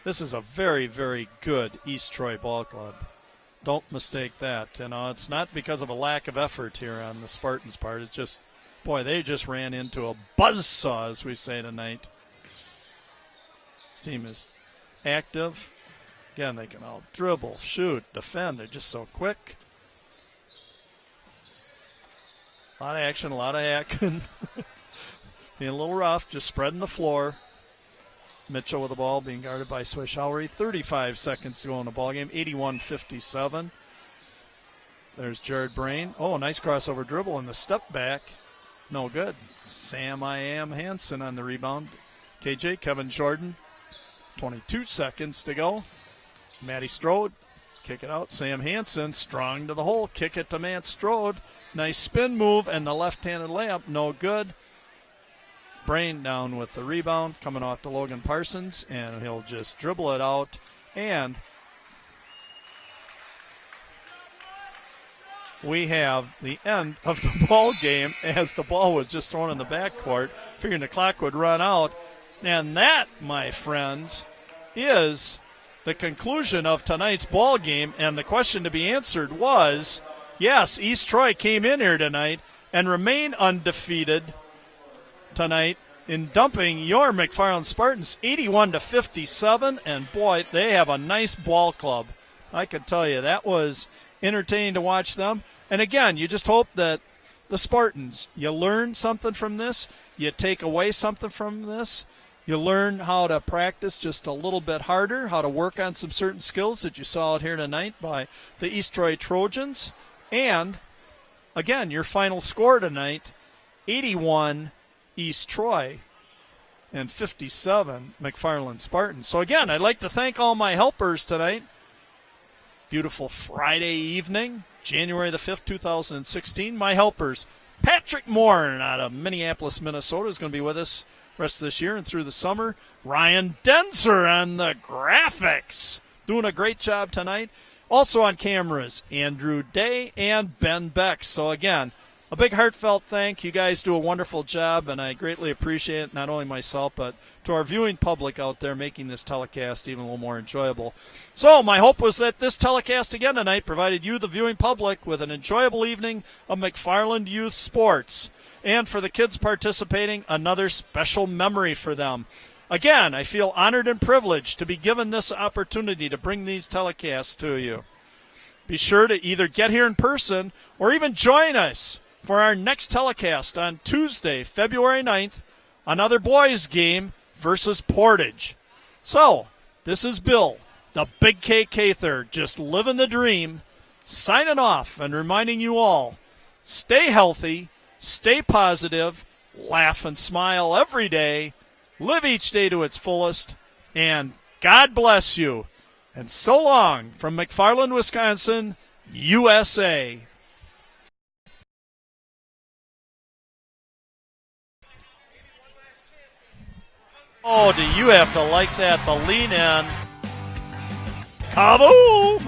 This is a very, very good East Troy ball club. Don't mistake that. You know, it's not because of a lack of effort here on the Spartans' part. It's just, boy, they just ran into a buzzsaw, as we say tonight. This team is active. Again, they can all dribble, shoot, defend. They're just so quick. A lot of action, a lot of action. being a little rough, just spreading the floor. Mitchell with the ball being guarded by Swish Howery. 35 seconds to go in the ballgame, 81-57. There's Jared Brain. Oh, nice crossover dribble and the step back. No good. Sam Hansen on the rebound. KJ, Kevin Jordan. 22 seconds to go. Matty Strode, kick it out. Sam Hansen, strong to the hole. Kick it to Matt Strode. Nice spin move and the left-handed layup. No good. Brain down with the rebound, coming off to Logan Parsons, and he'll just dribble it out. And we have the end of the ball game as the ball was just thrown in the backcourt, figuring the clock would run out. And that, my friends, is the conclusion of tonight's ball game. And the question to be answered was, yes, East Troy came in here tonight and remain undefeated tonight in dumping your McFarland Spartans 81-57. And boy, they have a nice ball club. I can tell you that was entertaining to watch them. And again, you just hope that the Spartans, you learn something from this, you take away something from this, you learn how to practice just a little bit harder, how to work on some certain skills that you saw out here tonight by the East Troy Trojans. And again, your final score tonight, 81 East Troy and 57 McFarland Spartans. So again, I'd like to thank all my helpers tonight. Beautiful Friday evening, January the 5th, 2016. My helpers, Patrick Moore out of Minneapolis, Minnesota, is going to be with us the rest of this year and through the summer. Ryan Denzer on the graphics, doing a great job tonight. Also on cameras, Andrew Day and Ben Beck. So again, a big heartfelt thank. You guys do a wonderful job, and I greatly appreciate it, not only myself, but to our viewing public out there, making this telecast even a little more enjoyable. So my hope was that this telecast again tonight provided you, the viewing public, with an enjoyable evening of McFarland youth sports. And for the kids participating, another special memory for them. Again, I feel honored and privileged to be given this opportunity to bring these telecasts to you. Be sure to either get here in person or even join us for our next telecast on Tuesday, February 9th, another boys game versus Portage. So, this is Bill, the Big K Cather, just living the dream, signing off and reminding you all, stay healthy, stay positive, laugh and smile every day, live each day to its fullest, and God bless you. And so long from McFarland, Wisconsin, USA. Oh, do you have to like that? The lean in. Kaboom!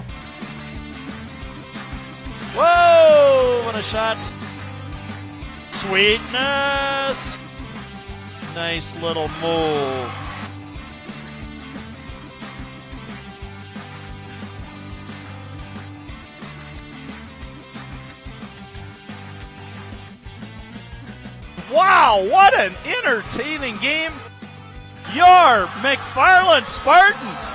Whoa! What a shot. Sweetness. Nice little move. Wow, what an entertaining game. Your McFarland Spartans